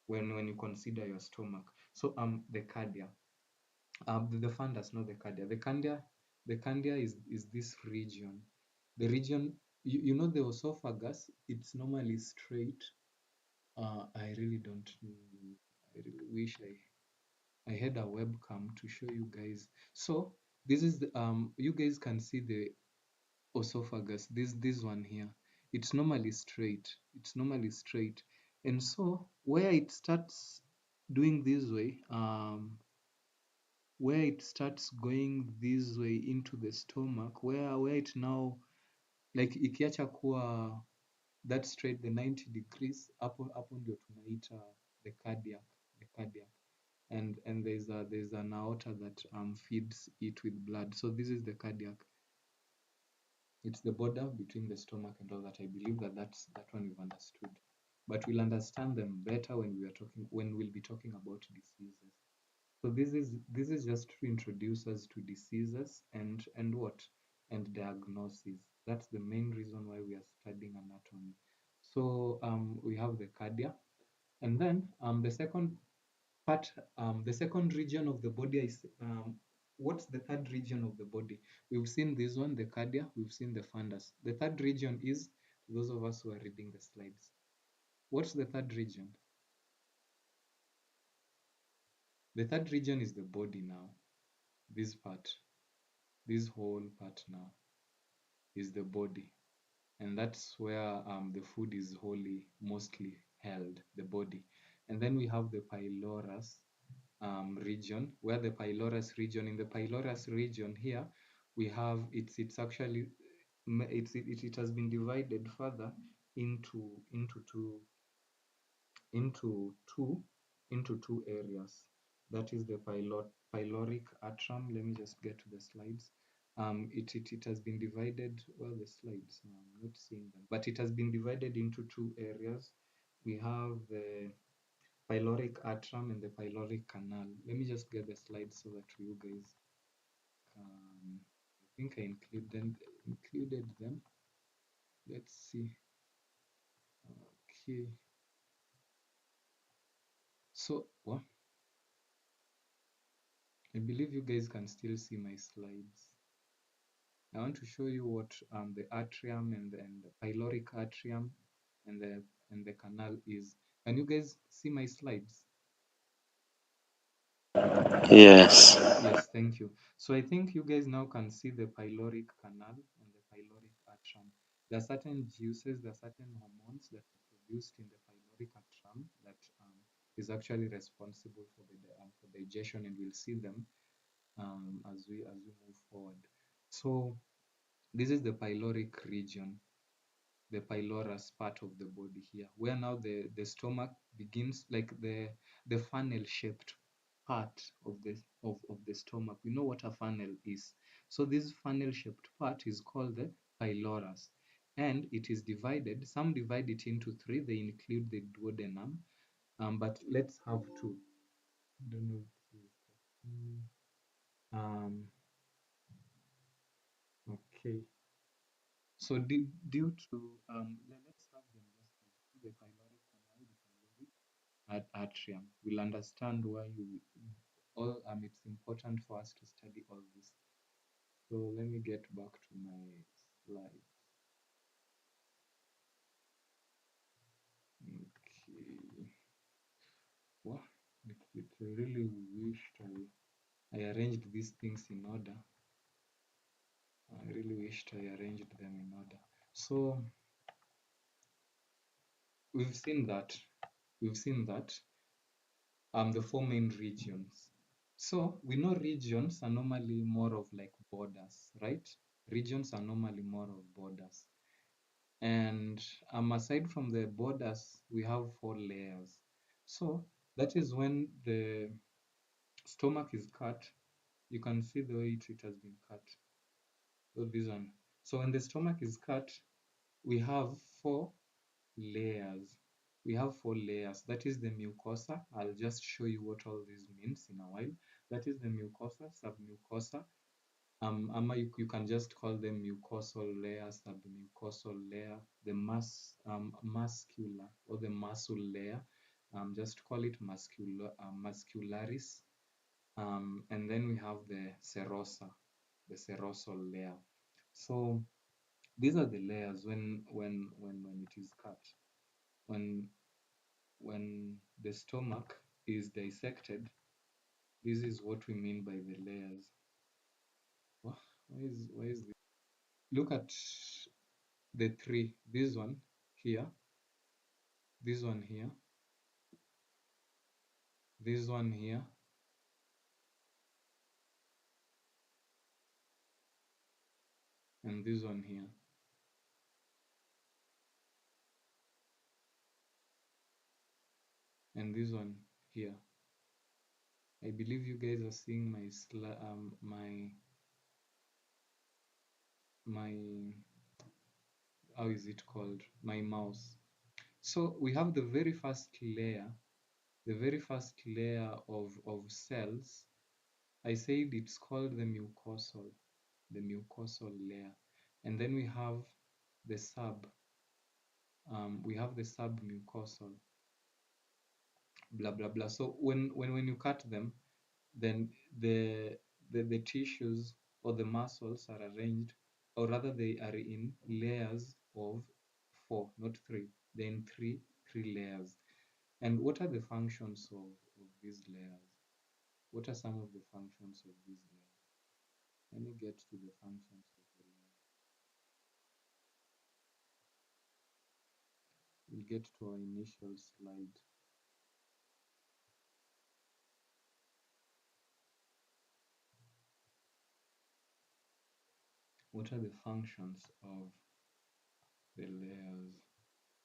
Speaker 1: when you consider your stomach. So the cardia, the fundus, not the cardia. The cardia is this region. The region, you know, the esophagus, it's normally straight. I really don't know. I really wish I had a webcam to show you guys. So this is the you guys can see the esophagus. This one here. It's normally straight. It's normally straight. And so where it starts doing this way, where it starts going this way into the stomach, where it now, like ikiacha kuwa that straight, the 90 degrees, hapo ndio tunaita the cardiac, and there's an aorta that feeds it with blood. So this is the cardiac. It's the border between the stomach and all that. I believe that one you've understood, but we'll understand them better when we'll be talking about diseases. So this is just to introduce us to diseases and what and diagnosis. That's the main reason why we are studying anatomy. So we have the cardia, and then part, the second region of the body is what's the third region of the body? We've seen this one, the cardia. We've seen the fundus. The third region is those of us who are reading the slides. What's the third region? The third region is the body now. This part, this whole part now is the body, and that's where the food is wholly mostly held, the body. And then we have the pylorus region, where the pylorus region, in the pylorus region here, we have it's actually it has been divided further into two into two into two areas. That is the pyloric atrium. Let me just get to the slides. It has been divided. Well, the slides, I'm not seeing them, but it has been divided into two areas. We have the pyloric atrium and the pyloric canal. Let me just get the slides so that you guys can. I think I included them. Let's see. Okay. So what? I believe you guys can still see my slides. I want to show you what the atrium and the pyloric atrium and the canal is. Can you guys see my slides?
Speaker 3: Yes.
Speaker 1: Yes, thank you. So I think you guys now can see the pyloric canal and the pyloric atrium. There are certain juices, there are certain hormones that are produced in the pyloric atrium that is actually responsible for digestion, and we'll see them as we move forward. So this is the pyloric region, the pylorus part of the body here, where now the stomach begins, like the funnel shaped part of the stomach. We know what a funnel is. So this funnel shaped part is called the pylorus, and it is divided. Some divide it into three. They include the duodenum, but let's have two. I don't know. Um, okay. So due to let's have them just as the pyloric canal, the pyloric atrium. We'll understand why you all it's important for us to study all this. So let me get back to my slide. Okay. Wow, it really wished I arranged these things in order. I really wished I arranged them in order. So we've seen that. We've seen that the four main regions. So we know regions are normally more of like borders, right? Regions are normally more of borders. And aside from the borders, we have four layers. So that is when the stomach is cut. You can see the way it has been cut. So this one. So when the stomach is cut, we have four layers. We have four layers. That is the mucosa. I'll just show you what all this means in a while. That is the mucosa, submucosa. You can just call them mucosal layer, submucosal layer, the muscular or the muscle layer. Just call it muscularis. And then we have the serosa, the serosal layer. So these are the layers when it is cut. When the stomach is dissected, this is what we mean by the layers. Why is this? Look at the three. This one here, this one here, this one here, and this one here. And this one here. I believe you guys are seeing my how is it called? My mouse. So we have the very first layer. the very first layer of cells, I said it's called the mucosal layer. And then we have the submucosal, blah, blah, blah. So when you cut them, then the tissues or the muscles are arranged, or rather they are in layers of 4, not 3. They're in three layers. And what are the functions of these layers? What are some of the functions of these layers? Let me get to the functions of the layer. We'll get to our initial slide. What are the functions of the layers?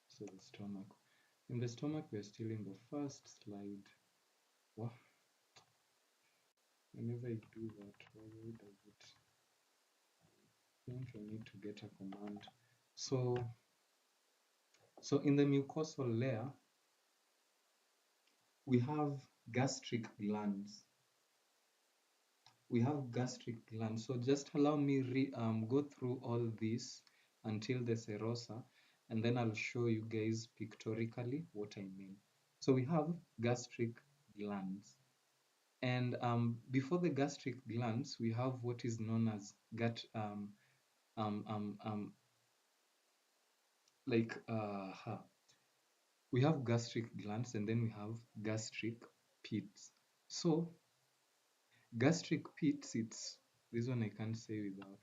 Speaker 1: So the stomach. In the stomach, we're still in the first slide. Wow. Whenever I do that, why does it? I think I need to get a command. So in the mucosal layer, we have gastric glands. So just allow me go through all this until the serosa, and then I'll show you guys pictorically what I mean. So we have gastric glands. And before the gastric glands, we have what is known as we have gastric glands, and then we have gastric pits. So gastric pits, it's this one I can't say without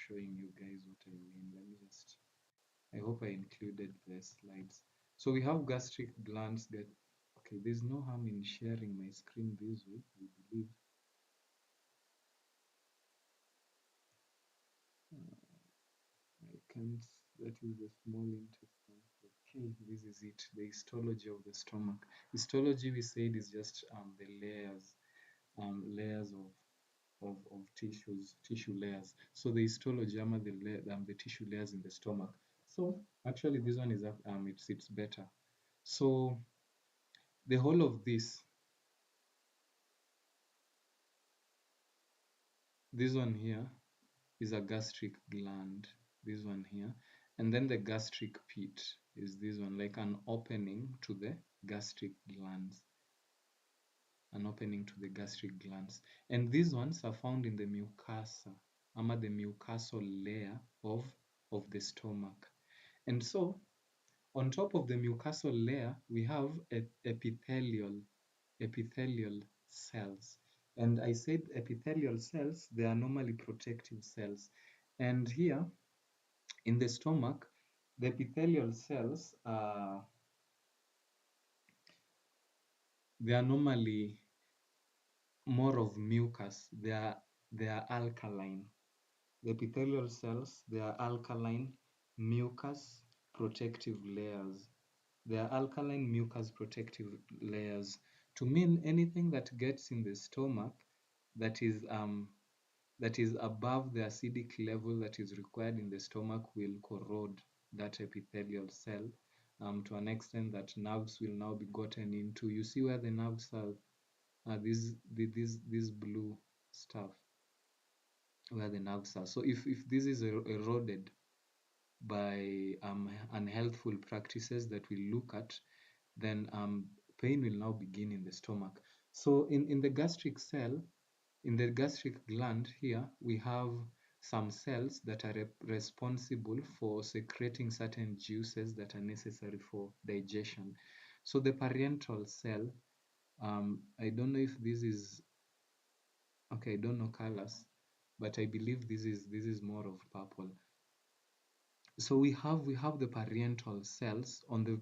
Speaker 1: showing you guys what I mean. Let me just, I hope I included the slides. So we have gastric glands that, okay, there's no harm in sharing my screen this way, I believe. I can't, that is the small intestine. Okay, this is it, the histology of the stomach. Histology, we said, is just the layers of tissue layers. So the histology, the tissue layers in the stomach. So actually this one is it's better. So the whole of this one here is a gastric gland, this one here, and then the gastric pit is this one, like an opening to the gastric glands, and these ones are found in the mucosa, the mucosal layer of the stomach. And so on top of the mucosal layer, we have epithelial cells. And I said epithelial cells, they are normally protective cells. And here in the stomach, the epithelial cells they are normally more of mucus. They are alkaline. The epithelial cells, they are alkaline mucus protective layers. They are alkaline mucus protective layers, to mean anything that gets in the stomach that is above the acidic level that is required in the stomach will corrode that epithelial cell to an extent that nerves will now be gotten into. You see where the nerves are this blue stuff, where the nerves are. So if this is eroded by unhealthful practices that we look at, then pain will now begin in the stomach. So in the gastric cell, in the gastric gland here, we have some cells that are responsible for secreting certain juices that are necessary for digestion. So the parental cell, I don't know if this is, okay, I don't know colors, but I believe this is more of purple. So we have the parental cells on the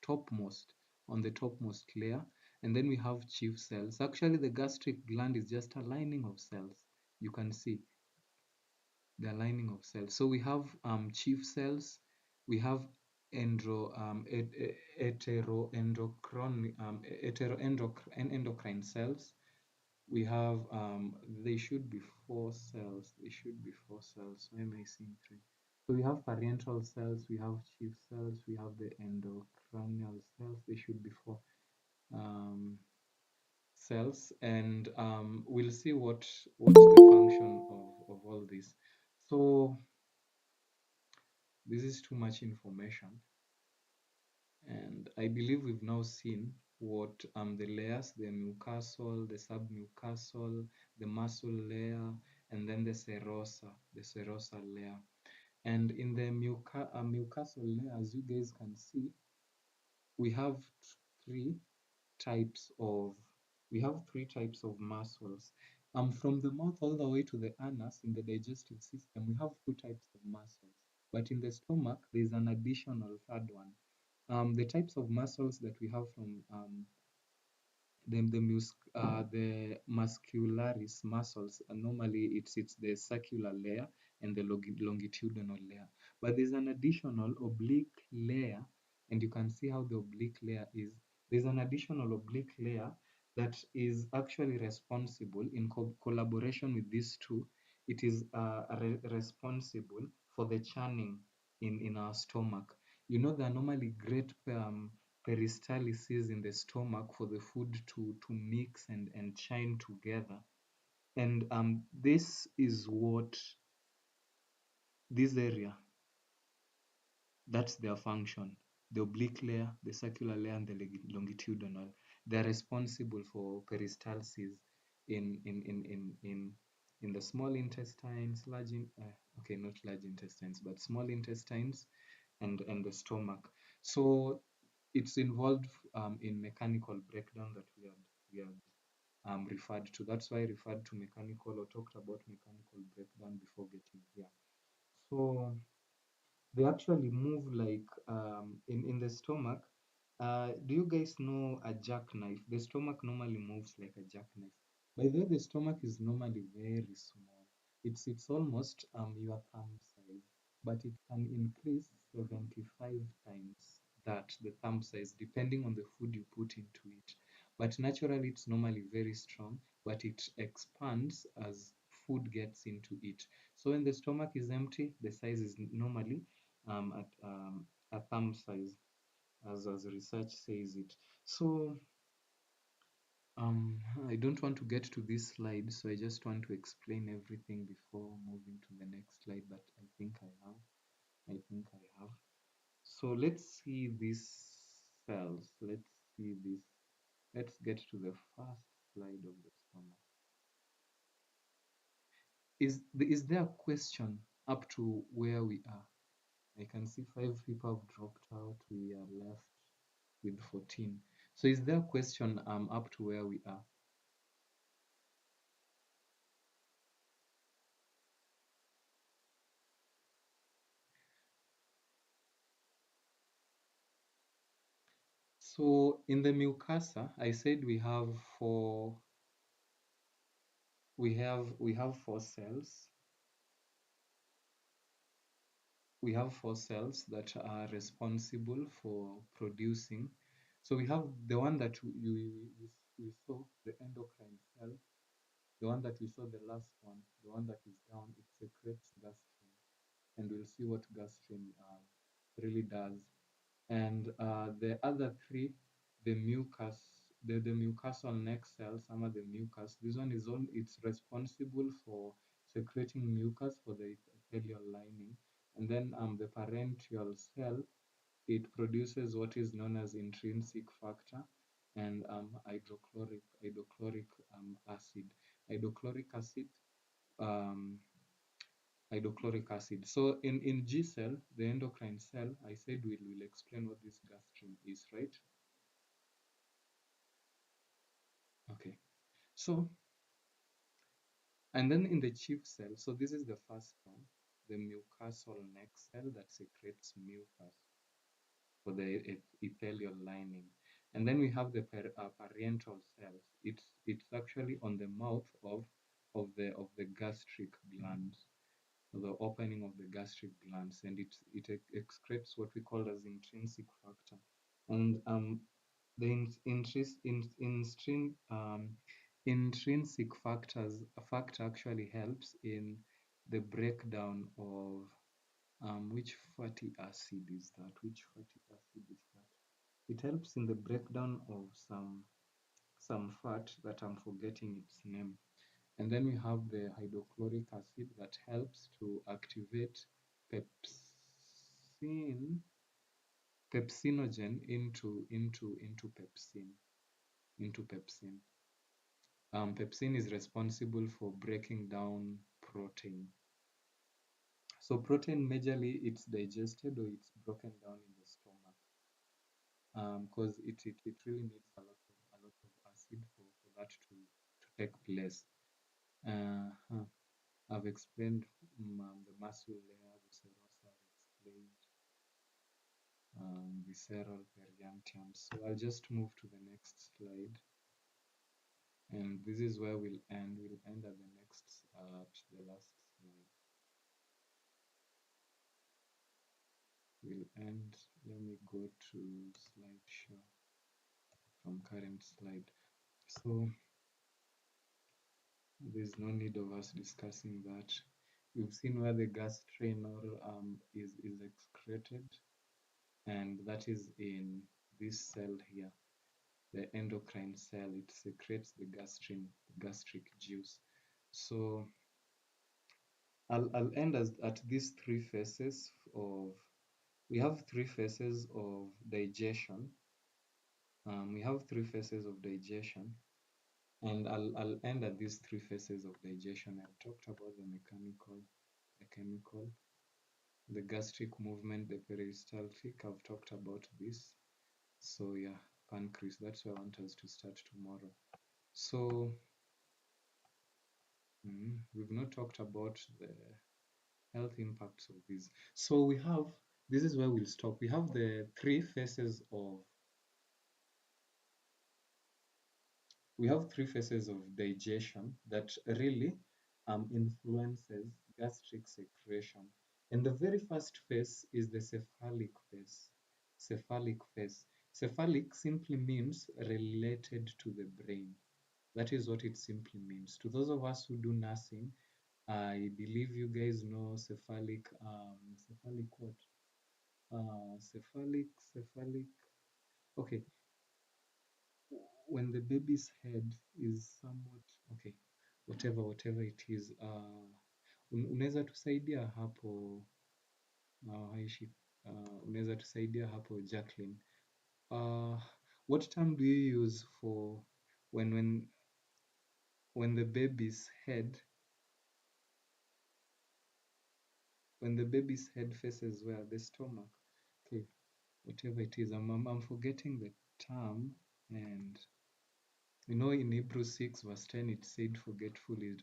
Speaker 1: topmost layer, and then we have chief cells. Actually, the gastric gland is just a lining of cells. You can see the lining of cells. So we have chief cells, we have endocrine cells. We have they should be 4 cells. Why am I seeing 3? So we have parental cells, we have chief cells, we have the endocrine cranial cells. They should be four cells, and we'll see what's the function of all this. So this is too much information, and I believe we've now seen what the layers, the mucosal, the submucosal, the muscle layer, and then the serosal layer. And in the mucosal layer, as you guys can see, we have three types of muscles. From the mouth all the way to the anus in the digestive system, we have two types of muscles. But in the stomach, there's an additional third one. The types of muscles that we have from the muscularis muscles, normally it's the circular layer and the longitudinal layer, but there's an additional oblique layer, and you can see how the oblique layer is. There's an additional oblique layer that is actually responsible in collaboration with these two. It is responsible for the churning in our stomach. You know, there are normally great peristalsis in the stomach for the food to mix and chime together. And this is what this area, that's their function. The oblique layer, the circular layer, and the longitudinal. They're responsible for peristalsis in the small intestines, okay, not large intestines, but small intestines and the stomach. So it's involved in mechanical breakdown that we had referred to. That's why I referred to mechanical or talked about mechanical breakdown before getting here. So they actually move like in the stomach. Do you guys know a jackknife? The stomach normally moves like a jackknife. By the way, the stomach is normally very small. It's almost your thumb size, but it can increase 75 times that the thumb size, depending on the food you put into it. But naturally, it's normally very strong, but it expands as food gets into it. So when the stomach is empty, the size is normally at a thumb size, as research says it. So I don't want to get to this slide, so I just want to explain everything before moving to the next slide, but I think I have. I think I have. So let's see these cells. Let's see this. Let's get to the first slide of the stomach. Is there a question up to where we are? I can see 5 people have dropped out. We are left with 14. So is there a question up to where we are? So in the mucosa, I said we have four cells. We have four cells that are responsible for producing. So we have the one that we saw, the endocrine cell, the one that we saw, the last one, the one that is down, it secretes gastrin. And we'll see what gastrin really does. And the other three, the mucus, the mucosal neck cells, some of the mucus, this one it's responsible for secreting mucus for the epithelial lining. And then the parental cell, it produces what is known as intrinsic factor and hydrochloric acid. Hydrochloric acid um, hydrochloric acid. So in G cell, the endocrine cell, I said we'll explain what this gastrin is, right? Okay. So, and then in the chief cell, so this is the first one, the mucosal neck cell that secretes mucus for the epithelial lining. And then we have the parental cells. It's actually on the mouth of the gastric glands, the opening of the gastric glands, and it excretes what we call as intrinsic factor. And the intrinsic factor actually helps in the breakdown of which fatty acid is that? Which fatty acid is that? It helps in the breakdown of some fat that I'm forgetting its name. And then we have the hydrochloric acid that helps to activate pepsinogen into pepsin. Pepsin is responsible for breaking down protein. So protein majorly it's digested or it's broken down in the stomach, because it really needs a lot of acid for that to take place. Uh, I've explained the muscle layer, the serosa, I've explained visceral periantium. So I'll just move to the next slide, and this is where we'll end. We'll end at the last slide. We'll end. Let me go to slideshow from current slide. So there's no need of us discussing that. We've seen where the gastrinol is excreted, and that is in this cell here, the endocrine cell. It secretes the gastric juice. So I'll end at these three phases of, we have three phases of digestion. We have three phases of digestion, and I'll end at these three phases of digestion. I've talked about the mechanical, the chemical, the gastric movement, the peristaltic. I've talked about this. So yeah, pancreas. That's where I want us to start tomorrow. So we've not talked about the health impacts of this. So we have, this is where we'll stop. We have the three phases of, we have three phases of digestion that really influences gastric secretion. And the very first phase is the cephalic phase. Cephalic phase. Cephalic simply means related to the brain. That is what it simply means. To those of us who do nursing, I believe you guys know cephalic, cephalic what? Cephalic. Okay, when the baby's head is somewhat, okay, whatever it is. Unaweza tusaidia hapo haishi, unaweza tusaidia hapo Jacqueline. Uh, what term do you use for when the baby's head, when the baby's head faces where? The stomach. Okay, whatever it is. I'm forgetting the term. And you know, in Hebrews 6 verse 10 it said forgetfulness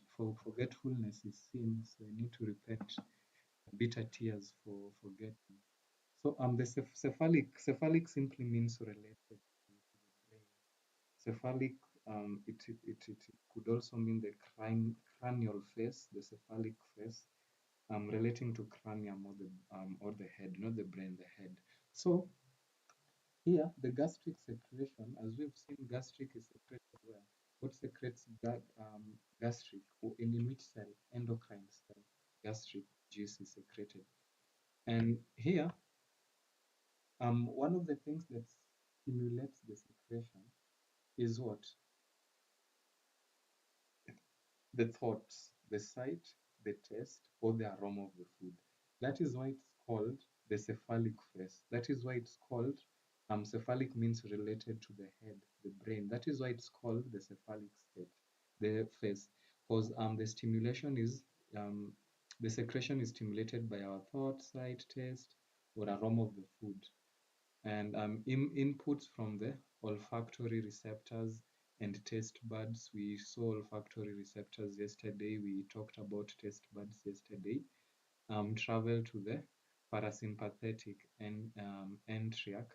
Speaker 1: is sin, so I need to repent. Bitter tears for forgetting. So the cephalic simply means related to the brain. Cephalic, it could also mean the cranial face, the cephalic face, relating to cranium or the head, not the brain, the head. So here, the gastric secretion, as we've seen, gastric is secreted where? What secretes gastric, or in which cell? Endocrine cell. Gastric juice is secreted. And here, one of the things that stimulates the secretion is what? The thoughts, the sight, the taste, or the aroma of the food. That is why it's called the cephalic phase. That is why it's called, cephalic means related to the head, the brain. That is why it's called the cephalic state, the phase. Because the stimulation is, the secretion is stimulated by our thought, sight, taste, or aroma of the food. And inputs from the olfactory receptors and taste buds. We saw olfactory receptors yesterday. We talked about taste buds yesterday. Travel to the parasympathetic and enteric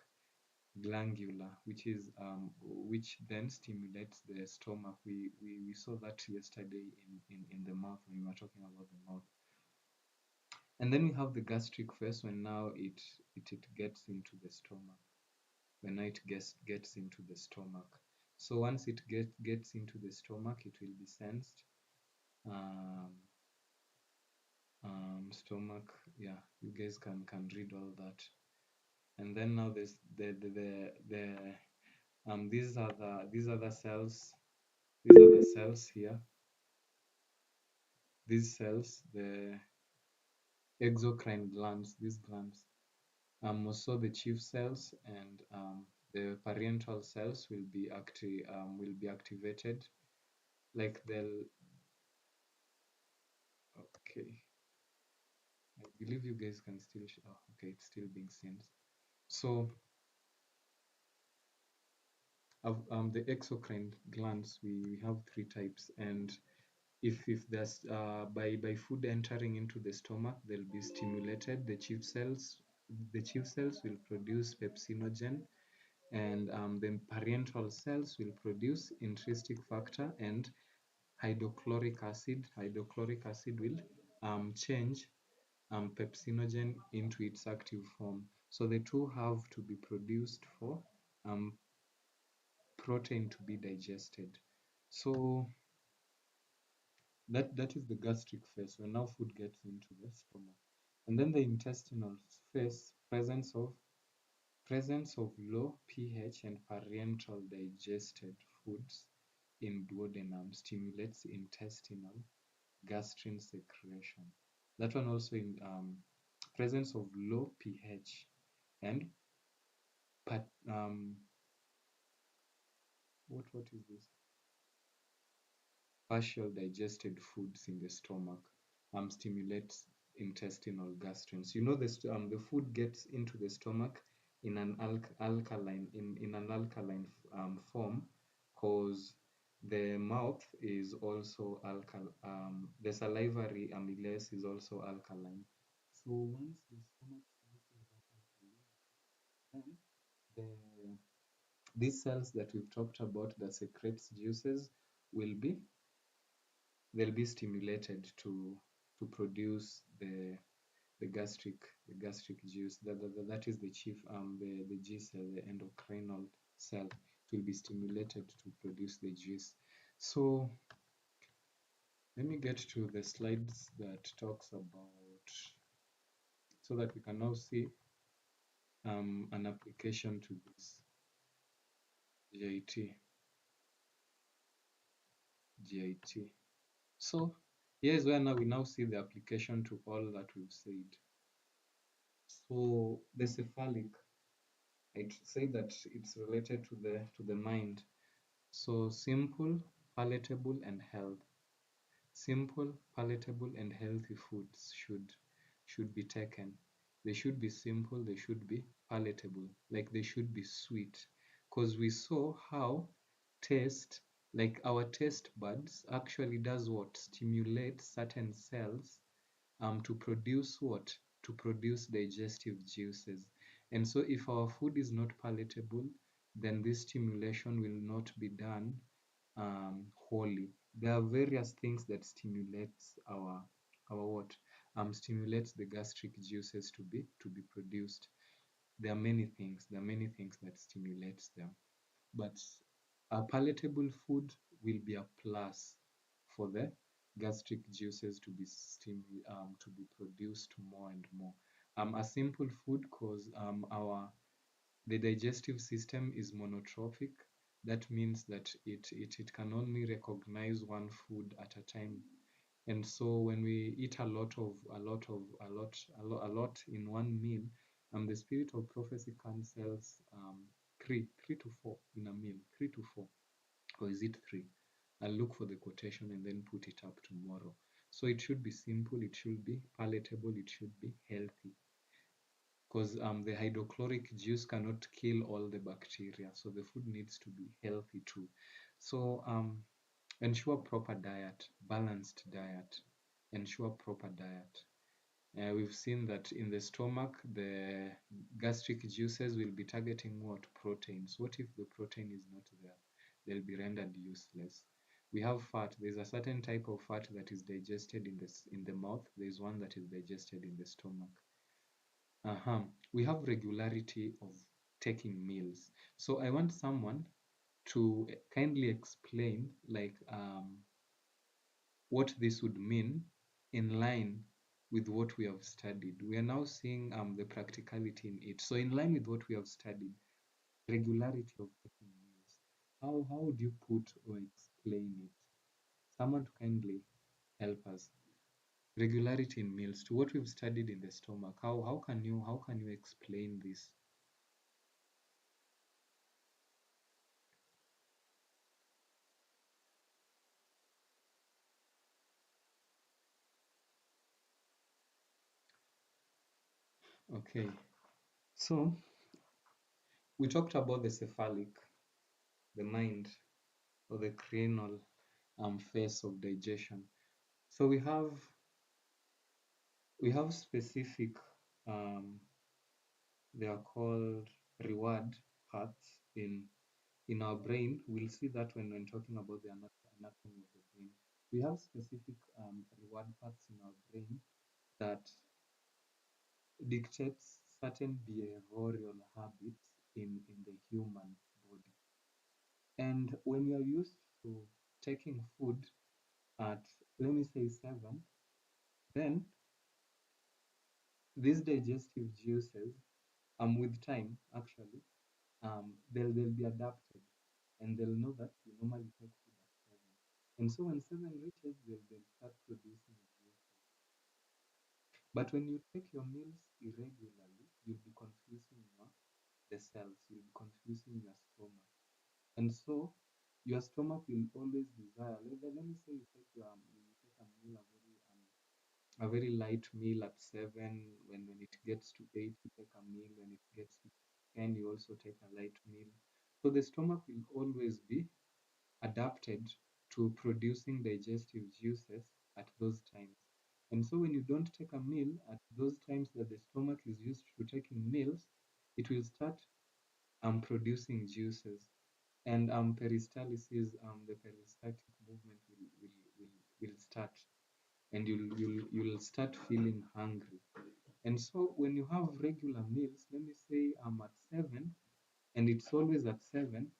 Speaker 1: glandula, which then stimulates the stomach. We saw that yesterday in the mouth when we were talking about the mouth. And then we have the gastric phase when now it gets into the stomach. When it gets into the stomach. So once it gets into the stomach, it will be sensed. Stomach, yeah, you guys can read all that. and then now this the these are the cells. These are the cells here. These cells, the exocrine glands, these glands, also the chief cells and the parental cells will be activated. Like they'll okay. I believe you guys can still. Oh, okay, it's still being seen. So the exocrine glands, we have three types, and if there's by food entering into the stomach, they'll be stimulated. The chief cells will produce pepsinogen, and the parental cells will produce intrinsic factor and hydrochloric acid. Hydrochloric acid will change pepsinogen into its active form. So the two have to be produced for um, protein to be digested. So that is the gastric phase, when now food gets into the stomach. And then the intestinal phase, presence of low pH and parental digested foods in duodenum stimulates intestinal gastrin secretion. That one also in presence of low pH and but what is this? Partial digested foods in the stomach stimulates intestinal gastrins. You know, the food gets into the stomach in an alkaline form, because the mouth is also the salivary amylase is also alkaline. So once the stomach senses that alkalinity, then these cells that we've talked about that secretes juices will be they'll be stimulated to produce the gastric juice. That is the chief the G cell, the endocrinal cell. It will be stimulated to produce the juice. So let me get to the slides that talks about, so that we can now see an application to this GIT. So here's where now we now see the application to all that we've said. So the cephalic, I'd say that it's related to the mind. So simple, palatable, and health. Simple, palatable, and healthy foods should be taken. They should be simple, they should be palatable, like they should be sweet. Because we saw how taste, like our taste buds, actually does what? Stimulates certain cells to produce what? To produce digestive juices. And so if our food is not palatable, then this stimulation will not be done wholly. There are various things that stimulates our what? Stimulates the gastric juices to be produced. There are many things. There are many things that stimulates them. But a palatable food will be a plus for the gastric juices to be produced more and more. A simple food, cause the digestive system is monotropic. That means that it can only recognize one food at a time. And so when we eat a lot in one meal, the spirit of prophecy cancels three to four in a meal, three to four, or is it three? I'll look for the quotation and then put it up tomorrow. So it should be simple, it should be palatable, it should be healthy, because the hydrochloric juice cannot kill all the bacteria, so the food needs to be healthy too. So ensure proper diet, balanced diet, ensure proper diet. We've seen that in the stomach, the gastric juices will be targeting what? Proteins. What if the protein is not there? They'll be rendered useless. We have fat. There's a certain type of fat that is digested in the mouth. There's one that is digested in the stomach. We have regularity of taking meals. So I want someone to kindly explain, like, what this would mean in line with what we have studied. We are now seeing the practicality in it. So in line with what we have studied, regularity of taking meals. How would you put or explain it? Someone to kindly help us. Regularity in meals to what we've studied in the stomach. How can you explain this? Okay, so we talked about the cephalic, the mind, or the cranial phase of digestion. So we have specific um, they are called reward paths in our brain. We'll see that when talking about the anatomy of the brain. We have specific reward paths in our brain that dictates certain behavioral habits in the human body. And when you're used to taking food at, let me say, 7, then these digestive juices, with time, actually, they'll be adapted and they'll know that you normally take food at 7. And so when 7 reaches, they'll start producing juices. But when you take your meals irregularly, you'll be confusing the cells, you'll be confusing your stomach. And so your stomach will always desire, let me say you take a meal, a very light meal at 7, when it gets to 8, you take a meal, when it gets to 10, you also take a light meal. So the stomach will always be adapted to producing digestive juices at those times. And so when you don't take a meal at those times that the stomach is used to taking meals, it will start producing juices. And peristalsis, the peristaltic movement will start, and you'll start feeling hungry. And so when you have regular meals, let me say at 7, and it's always at 7,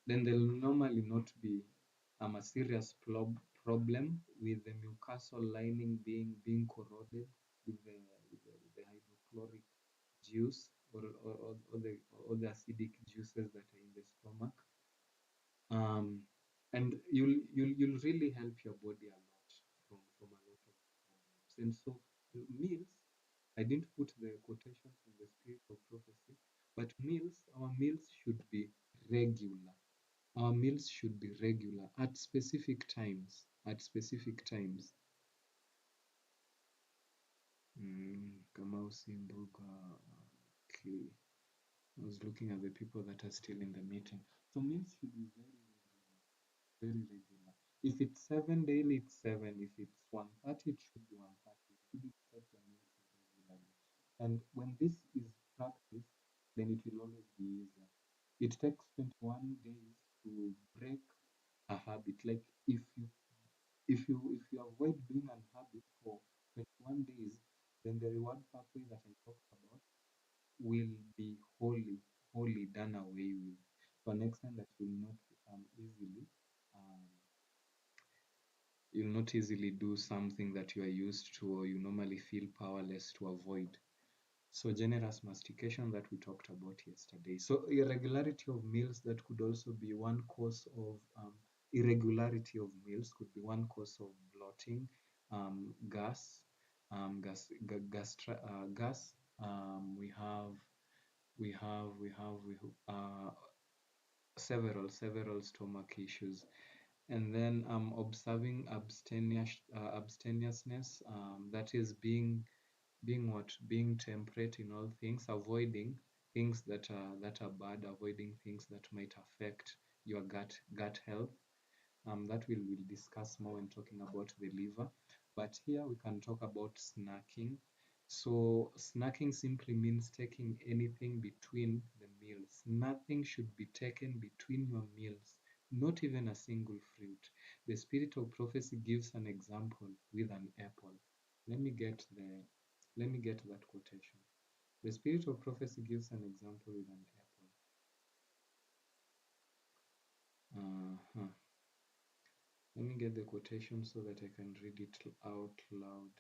Speaker 1: then there'll normally not be a serious problem with the mucosal lining being corroded with the hydrochloric juice, or the acidic juices that are in the stomach. And you'll really help your body a lot from a lot of problems. And so meals, I didn't put the quotations from the spirit of prophecy, but our meals should be regular. Our meals should be regular at specific times. At specific times. Kamau Simbuga. Okay. I was looking at the people that are still in the meeting. So meals should be very regular. If it's 7 daily, it's 7. If it's 1:30, it should be 1:30. You shouldn't take your meals irregularly. And when this is practiced, then it will always be easier. It takes 21 days to break a habit. Like if you avoid doing an habit for 21 days, then the reward pathway that I talked about will be wholly done away with, to an extent that um, you'll not easily do something that you are used to or you normally feel powerless to avoid. So generous mastication that we talked about yesterday. So irregularity of meals, that could also be one cause of irregularity of meals could be one cause of bloating, gas, gas. We have several stomach issues. And then observing abstemiousness, that is being what? Being temperate in all things, avoiding things that are bad, avoiding things that might affect your gut health. That we'll discuss more when talking about the liver. But here we can talk about snacking. So snacking simply means taking anything between the meals. Nothing should be taken between your meals, not even a single fruit. The spirit of prophecy gives an example with an apple. Let me get that quotation. The spirit of prophecy gives an example with an apple. Let me get the quotation so that I can read it out loud.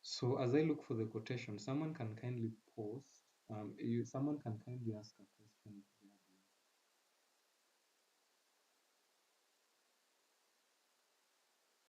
Speaker 1: So as I look for the quotation, someone can kindly post. Someone can kindly ask a question